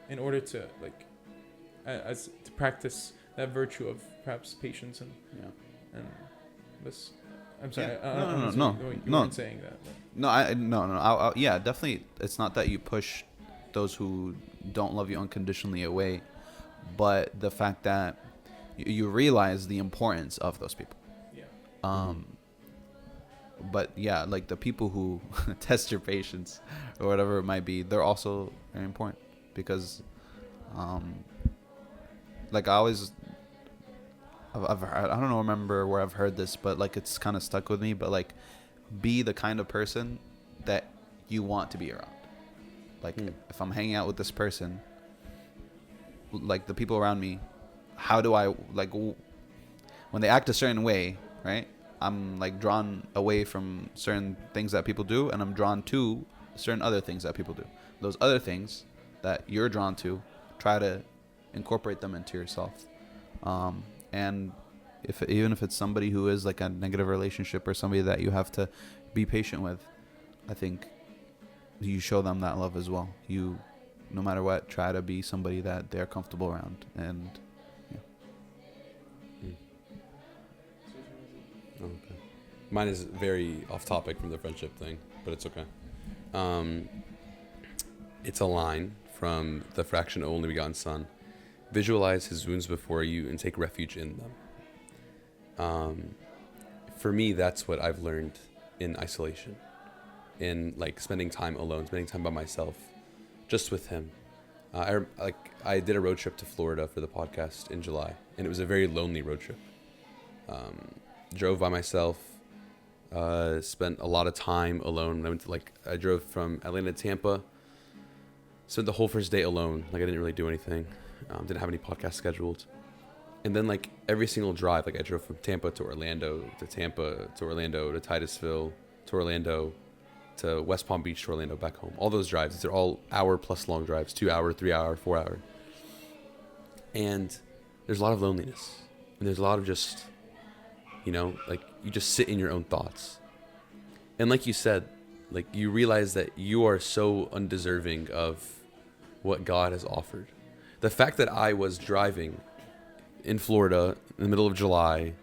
in order to to practice that virtue of perhaps patience and this. I'm sorry. Yeah. You weren't saying that. But. No. Yeah, definitely. It's not that you push those who don't love you unconditionally away, but the fact that you realize the importance of those people. Yeah. But yeah, like the people who test your patience or whatever it might be, they're also very important because, like I always, I've heard, I don't know, remember where I've heard this, but like it's kind of stuck with me. But like, be the kind of person that you want to be around. Like if I'm hanging out with this person, like the people around me, how do I like when they act a certain way, right? I'm like drawn away from certain things that people do, and I'm drawn to certain other things that people do. Those other things that you're drawn to, try to incorporate them into yourself. And even if it's somebody who is like a negative relationship or somebody that you have to be patient with, I think you show them that love as well. You, no matter what, try to be somebody that they're comfortable around. And Okay. Mine is very off topic from the friendship thing, but it's okay. It's a line from the fraction of only begotten Son. Visualize his wounds before you and take refuge in them. For me, that's what I've learned in isolation, in like spending time alone, spending time by myself, just with him. I did a road trip to Florida for the podcast in July, and it was a very lonely road trip. Drove by myself, spent a lot of time alone. I drove from Atlanta to Tampa, spent the whole first day alone. Like I didn't really do anything. Didn't have any podcasts scheduled. And then like every single drive, like I drove from Tampa to Orlando, to Titusville, to Orlando, to West Palm Beach, to Orlando, back home. All those drives, they're all hour plus long drives, 2 hour, 3 hour, 4 hour. And there's a lot of loneliness. And there's a lot of just, like you just sit in your own thoughts. And like you said, like you realize that you are so undeserving of what God has offered. The fact that I was driving in Florida in the middle of July,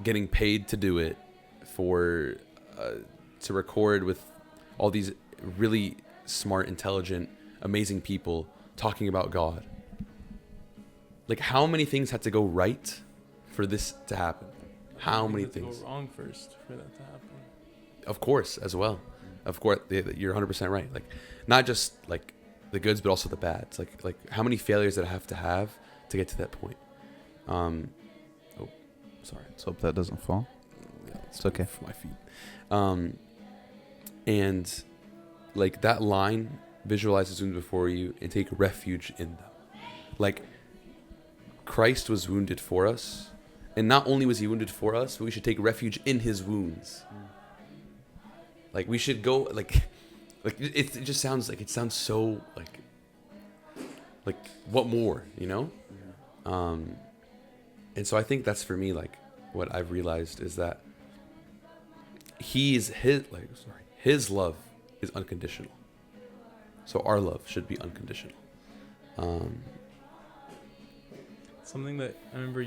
getting paid to do it to record with all these really smart, intelligent, amazing people talking about God. Like how many things had to go right for this to happen? How many things? Go wrong first for that to happen. Of course, as well. Of course, you're 100% right. Like, not just like the goods, but also the bads. Like how many failures did I have to get to that point? Sorry. let's hope that doesn't fall. Yeah, It's okay. For my feet. And like that line, visualize his wounds before you and take refuge in them. Like Christ was wounded for us. And not only was he wounded for us, but we should take refuge in his wounds. Like we should go like it just sounds like, it sounds so like what more, And so I think that's for me, like what I've realized is that his love is unconditional. So our love should be unconditional. Something that I remember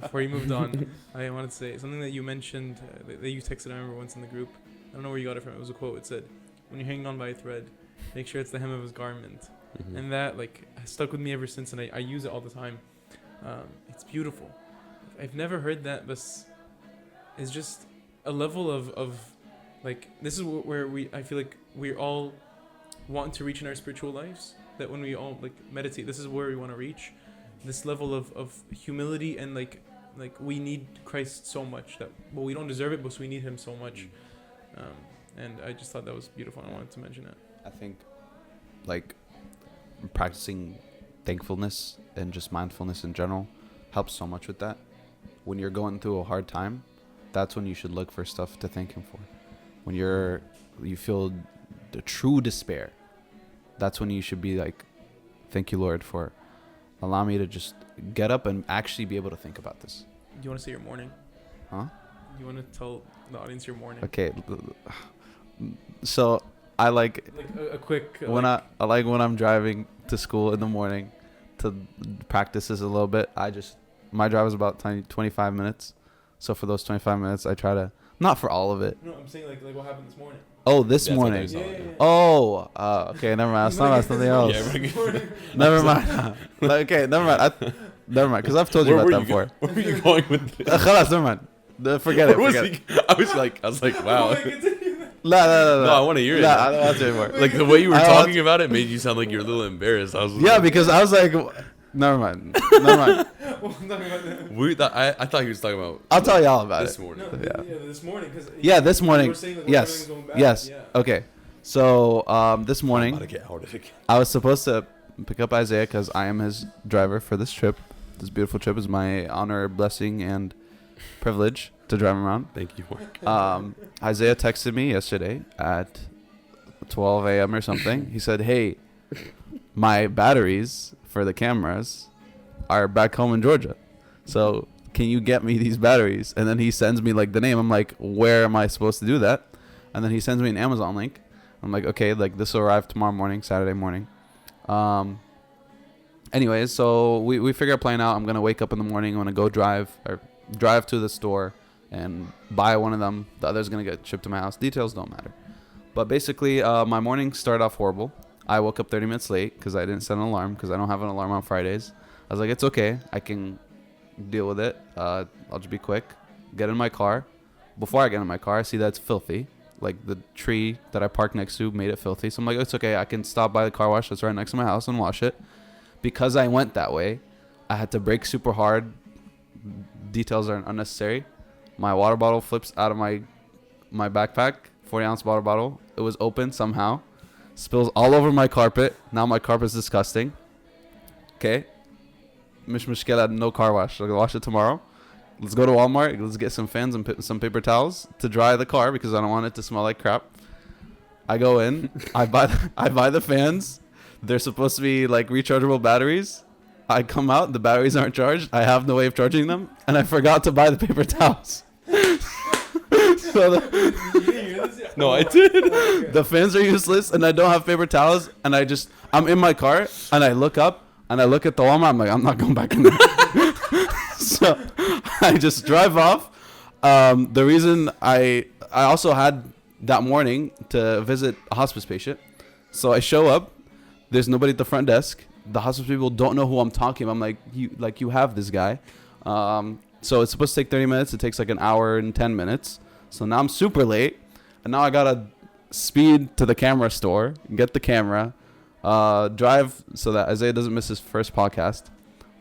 before you moved on, I wanted to say something that you mentioned, that you texted, I remember once in the group. I don't know where you got it from. It was a quote. It said, when you're hanging on by a thread, make sure it's the hem of his garment. Mm-hmm. And that has stuck with me ever since, and I use it all the time. It's beautiful. I've never heard that, but it's just a level of like, this is where I feel like we all want to reach in our spiritual lives, that when we all like meditate, this is where we want to reach, this level of humility, and like we need Christ so much that, well, we don't deserve it, but we need him so much. And I just thought that was beautiful. I wanted to mention it. I think like practicing thankfulness and just mindfulness in general helps so much with that. When you're going through a hard time, that's when you should look for stuff to thank him for. When you feel the true despair, that's when you should be like, thank you, Lord, for allow me to just get up and actually be able to think about this. Do you want to say your morning? Huh? You want to tell the audience your morning? Okay. So I like a quick when I like when I'm driving to school in the morning to practice this a little bit. My drive is about 25 minutes. So for those 25 minutes, I try to, not for all of it. No, I'm saying like what happened this morning. Oh, this That's morning. Yeah. Oh, okay. Never mind. I was talking about something else. Never mind. Okay, never mind. Never mind. Because I've told you about that before. Where were you going with this? Khalas, never mind. Forget it. I was like, wow. No, I want to hear it. No, I don't want to anymore. Like the way you were talking about it made you sound like you're a little embarrassed. I was yeah, because I was like, never mind. I thought he was talking about. I'll tell y'all about this it. morning. No, Yeah. this morning. Cause This morning. You were saying, like, Yes. going back. Yes. Yeah. Okay. So this I'm morning, about to get outed again. I was supposed to pick up Isaiah because I am his driver for this trip. This beautiful trip is my honor, blessing, and privilege to drive him around. Thank you, Mark. Isaiah texted me yesterday at 12 a.m. or something. He said, "Hey, my batteries for the cameras are back home in Georgia. So can you get me these batteries?" And then he sends me like the name. I'm like, where am I supposed to do that? And then he sends me an Amazon link. I'm like, okay, like this will arrive tomorrow morning, Saturday morning. Anyways, so we figure a plan out. I'm gonna wake up in the morning. I'm gonna go drive to the store and buy one of them. The other's gonna get shipped to my house. Details don't matter. But basically, my morning started off horrible. I woke up 30 minutes late because I didn't set an alarm because I don't have an alarm on Fridays. I was like, it's okay. I can deal with it. I'll just be quick. Get in my car. Before I get in my car, I see that it's filthy. Like the tree that I parked next to made it filthy. So I'm like, it's okay. I can stop by the car wash that's right next to my house and wash it. Because I went that way, I had to brake super hard. Details are unnecessary. My water bottle flips out of my backpack. 40-ounce water bottle. It was open somehow. Spills all over my carpet. Now my carpet's disgusting. Okay. Mish Mishkela, no car wash. I'll wash it tomorrow. Let's go to Walmart. Let's get some fans and some paper towels to dry the car because I don't want it to smell like crap. I go in. I buy the fans. They're supposed to be like rechargeable batteries. I come out. The batteries aren't charged. I have no way of charging them. And I forgot to buy the paper towels. No, I did. The fans are useless and I don't have paper towels. And I'm in my car and I look up and I look at the Walmart. I'm like, I'm not going back in there. So I just drive off. The reason I also had that morning to visit a hospice patient. So I show up. There's nobody at the front desk. The hospice people don't know who I'm talking about. I'm like, you have this guy. So it's supposed to take 30 minutes. It takes like an hour and 10 minutes. So now I'm super late. And now I got to speed to the camera store, get the camera, drive so that Isaiah doesn't miss his first podcast.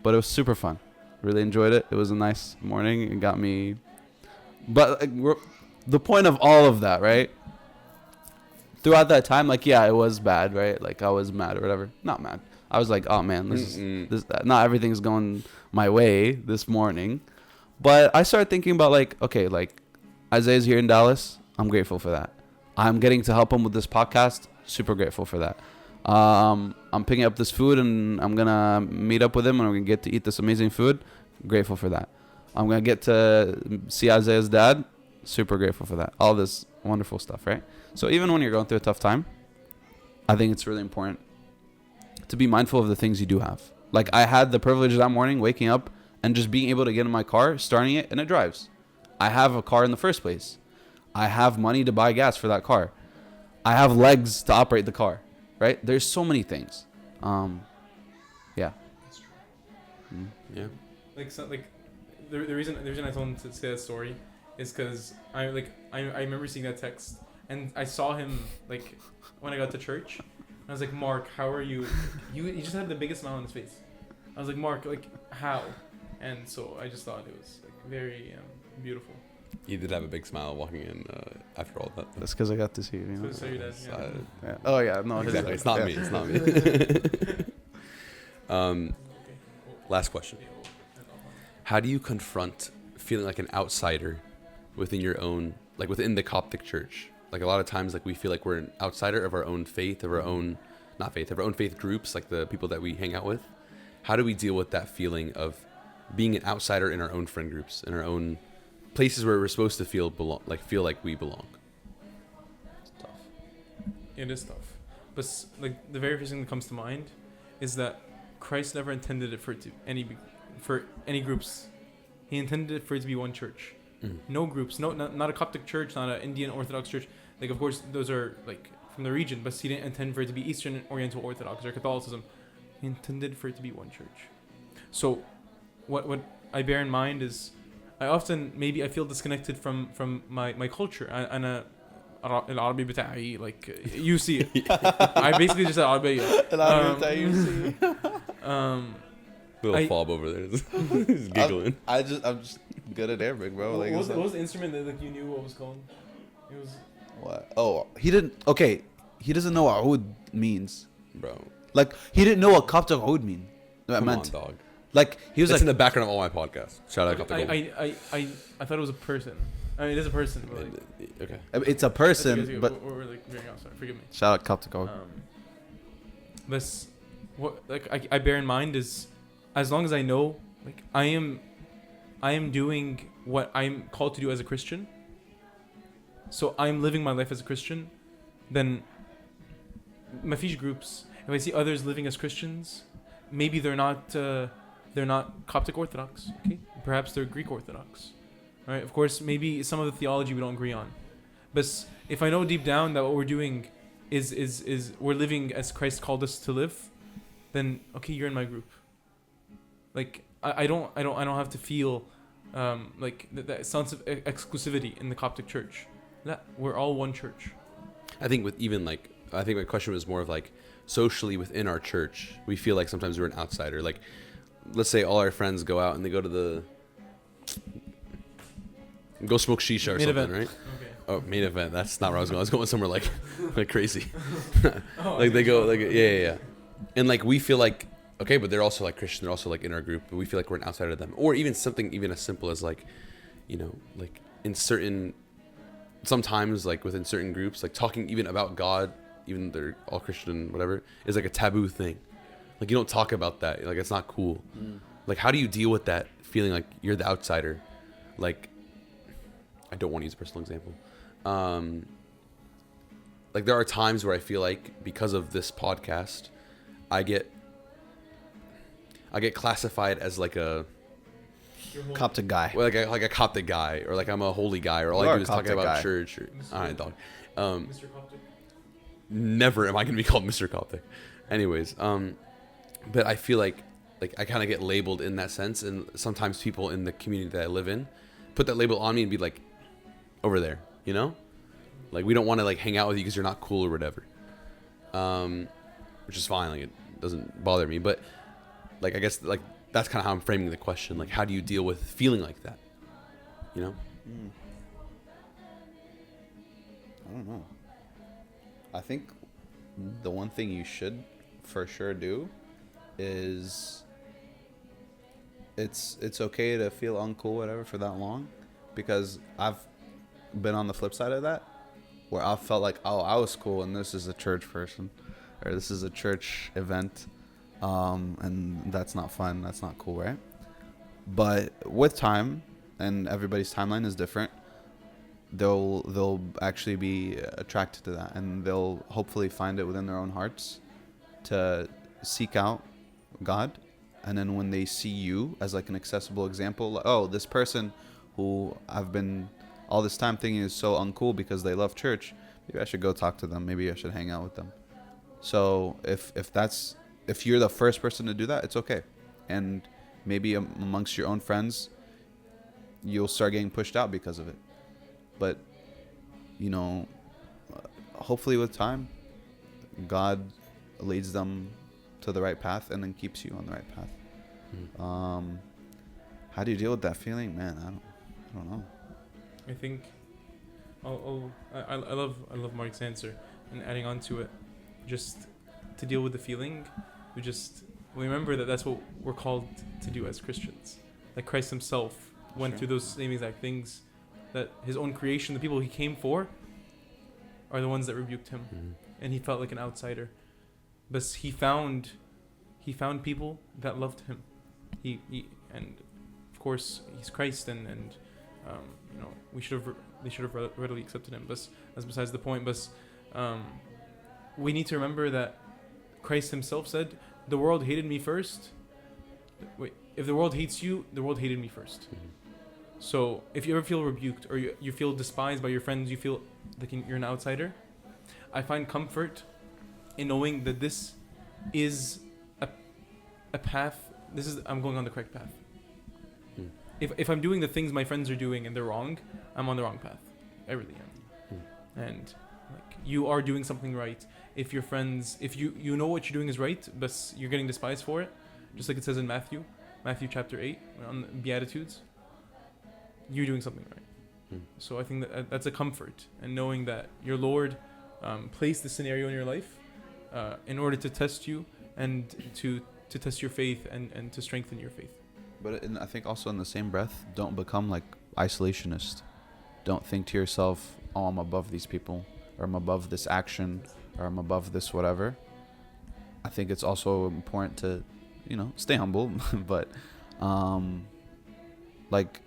But it was super fun. Really enjoyed it. It was a nice morning. It got me. But the point of all of that, right? Throughout that time, like, yeah, it was bad, right? Like, I was mad or whatever. Not mad. I was like, oh, man, not everything's going my way this morning. But I started thinking about, like, okay, like, Isaiah's here in Dallas. I'm grateful for that. I'm getting to help him with this podcast. Super grateful for that. I'm picking up this food, and I'm going to meet up with him, and we're going to get to eat this amazing food. Grateful for that. I'm going to get to see Isaiah's dad. Super grateful for that. All this wonderful stuff, right? So even when you're going through a tough time, I think it's really important to be mindful of the things you do have. Like, I had the privilege that morning waking up and just being able to get in my car, starting it, and it drives. I have a car in the first place. I have money to buy gas for that car. I have legs to operate the car, right? There's so many things. Yeah. That's true. Yeah. Like, so, like the reason I told him to say that story is because I remember seeing that text and I saw him like when I got to church. I was like, Mark, how are you? He just had the biggest smile on his face. I was like, Mark, like how? And so I just thought it was like very beautiful. You did have a big smile walking in after all that. That's because I got to see you. So, so your dad, yeah. Yeah. Oh yeah, no, Exactly. It's not me. It's not me. Last question. How do you confront feeling like an outsider within your own, like within the Coptic church? Like a lot of times, like we feel like we're an outsider of our own faith, of our own, not faith, of our own faith groups, like the people that we hang out with. How do we deal with that feeling of being an outsider in our own friend groups, in our own places where we're supposed to feel like we belong? It's tough. It is tough, but like the very first thing that comes to mind is that Christ never intended it for any groups. He intended it for it to be one church. No groups, not a Coptic church, not an Indian Orthodox church. Like, of course, those are like from the region, but he didn't intend for it to be Eastern Oriental Orthodox or Catholicism. He intended for it to be one church. So, what I bear in mind is, I feel disconnected from my culture. أنا العربي بتاعي, like you see it. I basically just said عربية. Little fob over there. He's giggling. I'm just good at Arabic, bro. What Like, was the instrument that like you knew what was called? It was. what? Oh, he didn't. Okay, he doesn't know what oud means. Bro. Like, he didn't know what Coptic oud mean. Come on, dog. Like, he was That's in like, the background of all my podcasts. Shout out Coptic. I thought it was a person. I mean, it is a person. But like, Okay. it's a person, but we're like veering off. Sorry, forgive me. shout out Coptic oud. But what like I bear in mind is, as long as I know, like I am doing what I'm called to do as a Christian. So I'm living my life as a Christian. Then, mafish groups. If I see others living as Christians, maybe they're not Coptic Orthodox. Okay, perhaps they're Greek Orthodox. Right? Of course, maybe some of the theology we don't agree on. But if I know deep down that what we're doing is we're living as Christ called us to live, then okay, you're in my group. Like I don't have to feel like that sense of exclusivity in the Coptic church. We're all one church. I think I think my question was more of like socially within our church, we feel like sometimes we're an outsider. Like, let's say all our friends go out and they go to go smoke shisha or Main something, event. right? Okay. Oh, main event. That's not where I was going. I was going somewhere like crazy. Oh, Like they go like yeah. And like we feel like okay, but they're also like Christian. They're also like in our group, but we feel like we're an outsider of them. Or even something even as simple as like, you know, like sometimes like within certain groups, like talking even about God, even they're all Christian, whatever, is like a taboo thing. Like you don't talk about that. Like it's not cool. Like how do you deal with that feeling like you're the outsider? Like I don't want to use a personal example. Like there are times where I feel like because of this podcast, I get classified as like a Coptic guy. well, like a Coptic guy, or like I'm a holy guy, or all You I are do is a talk Coptic about guy. church. Or, all right, dog. Mr. Coptic. Never am I gonna be called Mr. Coptic. Anyways, but I feel like I kind of get labeled in that sense, and sometimes people in the community that I live in put that label on me and be like, over there, you know, like we don't want to like hang out with you because you're not cool or whatever. Which is fine, like it doesn't bother me, but like I guess like that's kind of how I'm framing the question. Like, how do you deal with feeling like that? You know? I don't know. I think the one thing you should for sure do is it's okay to feel uncool, whatever, for that long, because I've been on the flip side of that, where I felt like, oh, I was cool, and this is a church person, or this is a church event, and that's not fun, that's not cool, right? But with time, and everybody's timeline is different, they'll actually be attracted to that, and they'll hopefully find it within their own hearts to seek out God. And then when they see you as like an accessible example, like, oh, this person who I've been all this time thinking is so uncool because they love church, maybe I should go talk to them, maybe I should hang out with them. So if you're the first person to do that, it's okay. And maybe amongst your own friends, you'll start getting pushed out because of it. But, you know, hopefully with time, God leads them to the right path and then keeps you on the right path. How do you deal with that feeling, man? I don't know. I think I love Mark's answer, and adding on to it, just to deal with the feeling, we remember that that's what we're called to do as Christians. Like Christ himself went through those same exact things, that his own creation, the people he came for, are the ones that rebuked him, and he felt like an outsider. But he found people that loved him. He and of course he's Christ, and you know, they should have readily accepted him. But that's besides the point. But we need to remember that Christ himself said, "The world hated me first." Wait, if the world hates you, the world hated me first. So if you ever feel rebuked, or you feel despised by your friends, you feel like you're an outsider, I find comfort in knowing that this is a path. I'm going on the correct path. If I'm doing the things my friends are doing and they're wrong, I'm on the wrong path. I really am. And like, you are doing something right. If your friends, if you know what you're doing is right, but you're getting despised for it, just like it says in Matthew chapter 8 on the Beatitudes, you're doing something right. So I think that that's a comfort, and knowing that your Lord placed the scenario in your life in order to test you and to test your faith and to strengthen your faith. But I think also in the same breath, don't become like isolationist. Don't think to yourself, oh, I'm above these people, or I'm above this action, or I'm above this whatever. I think it's also important to, you know, stay humble, but like,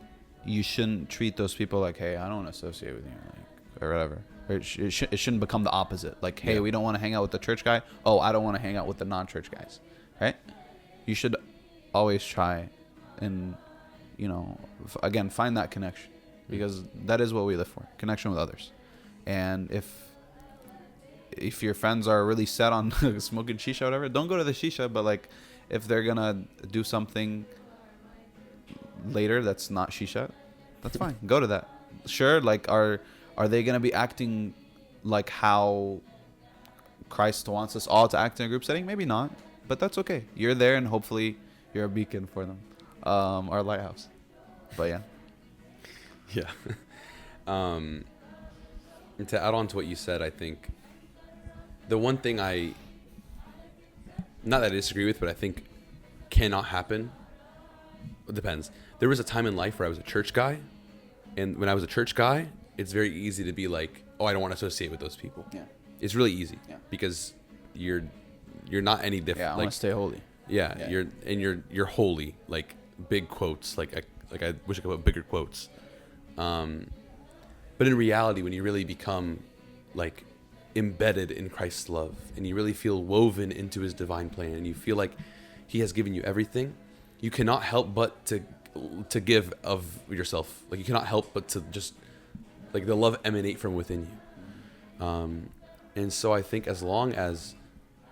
you shouldn't treat those people like, hey, I don't want to associate with you, like, or whatever. Or it shouldn't become the opposite. Like, hey, we don't want to hang out with the church guy. Oh, I don't want to hang out with the non-church guys, right? You should always try and, you know, again, find that connection, because that is what we live for, connection with others. And if your friends are really set on smoking shisha or whatever, don't go to the shisha. But like, if they're gonna do something later that's not shisha, that's fine. Go to that. Sure, like, are they gonna be acting like how Christ wants us all to act in a group setting? Maybe not, but that's okay. You're there, and hopefully you're a beacon for them, our lighthouse. But yeah. And to add on to what you said, I think the one thing not that I disagree with, but I think cannot happen, it depends. There was a time in life where I was a church guy, and when I was a church guy, it's very easy to be like, oh, I don't want to associate with those people. Yeah. It's really easy because you're not any different. Yeah, I want to stay holy. Yeah, you're holy, like big quotes, like I wish I could put bigger quotes. But in reality, when you really become like embedded in Christ's love, and you really feel woven into his divine plan, and you feel like he has given you everything, you cannot help but to give of yourself. Like, you cannot help but to just like the love emanate from within you. And so I think as long as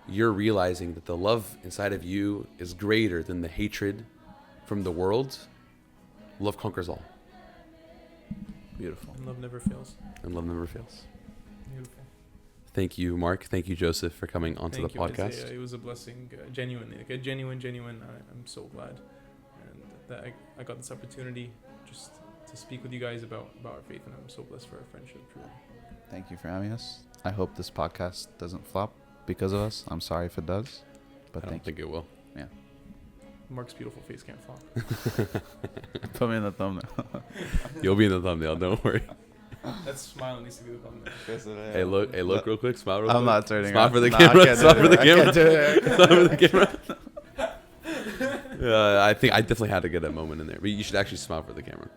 you're realizing that the love inside of you is greater than the hatred from the world, love conquers all. Beautiful. And love never fails. Beautiful. Thank you, Mark. Thank you, Joseph, for coming onto the podcast. It was a blessing, genuinely. Like a genuine. I'm so glad, and that I got this opportunity just to speak with you guys about our faith, and I'm so blessed for our friendship. Truly. Thank you for having us. I hope this podcast doesn't flop because of us. I'm sorry if it does, but I don't think it will. Yeah. Mark's beautiful face can't flop. Put me in the thumbnail. You'll be in the thumbnail. Don't worry. That smile needs to be the thumbnail. Hey, look real quick. Smile real quick. I'm not turning. Smile for the camera. Smile for the camera. Smile for the camera. I think I definitely had to get a moment in there, but you should actually smile for the camera.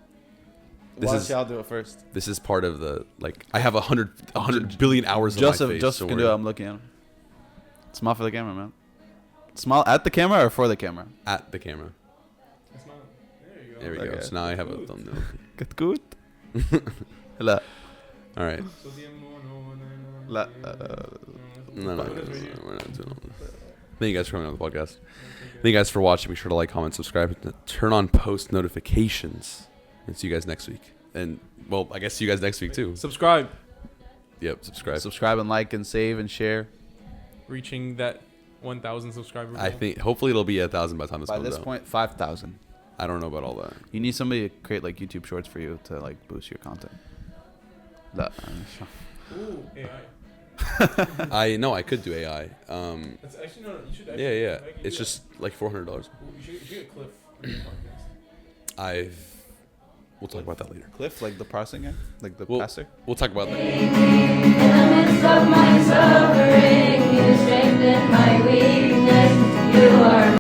Why don't y'all do it first? This is part of the, like, I have 100 billion hours of my face. Joseph can do it. I'm looking at him. Smile for the camera, man. Smile at the camera or for the camera? At the camera. Smile. There you go. There we go. So now I have a thumbnail. Get good. Hello. All right. No. We're not doing all this. Thank you guys for coming on the podcast. Thank you guys for watching. Be sure to like, comment, subscribe, turn on post notifications. And see you guys next week. And well, I guess see you guys next week too. Subscribe. Yep, subscribe. Subscribe and like and save and share. Reaching that 1,000 subscriber goal. I think hopefully it'll be 1,000 by the time this By comes this out. point, 5,000. I don't know about all that. You need somebody to create like YouTube shorts for you to like boost your content. That, Ooh, AI. I know I could do AI. That's actually no. You should. Actually, Yeah. I can It's do just like $400. that. You should get Cliff on your podcast. We'll talk about that later. Cliff, like the parsing guy, like the Well- pastor. We'll talk about that. In the midst of my suffering, you strengthen my weakness. You are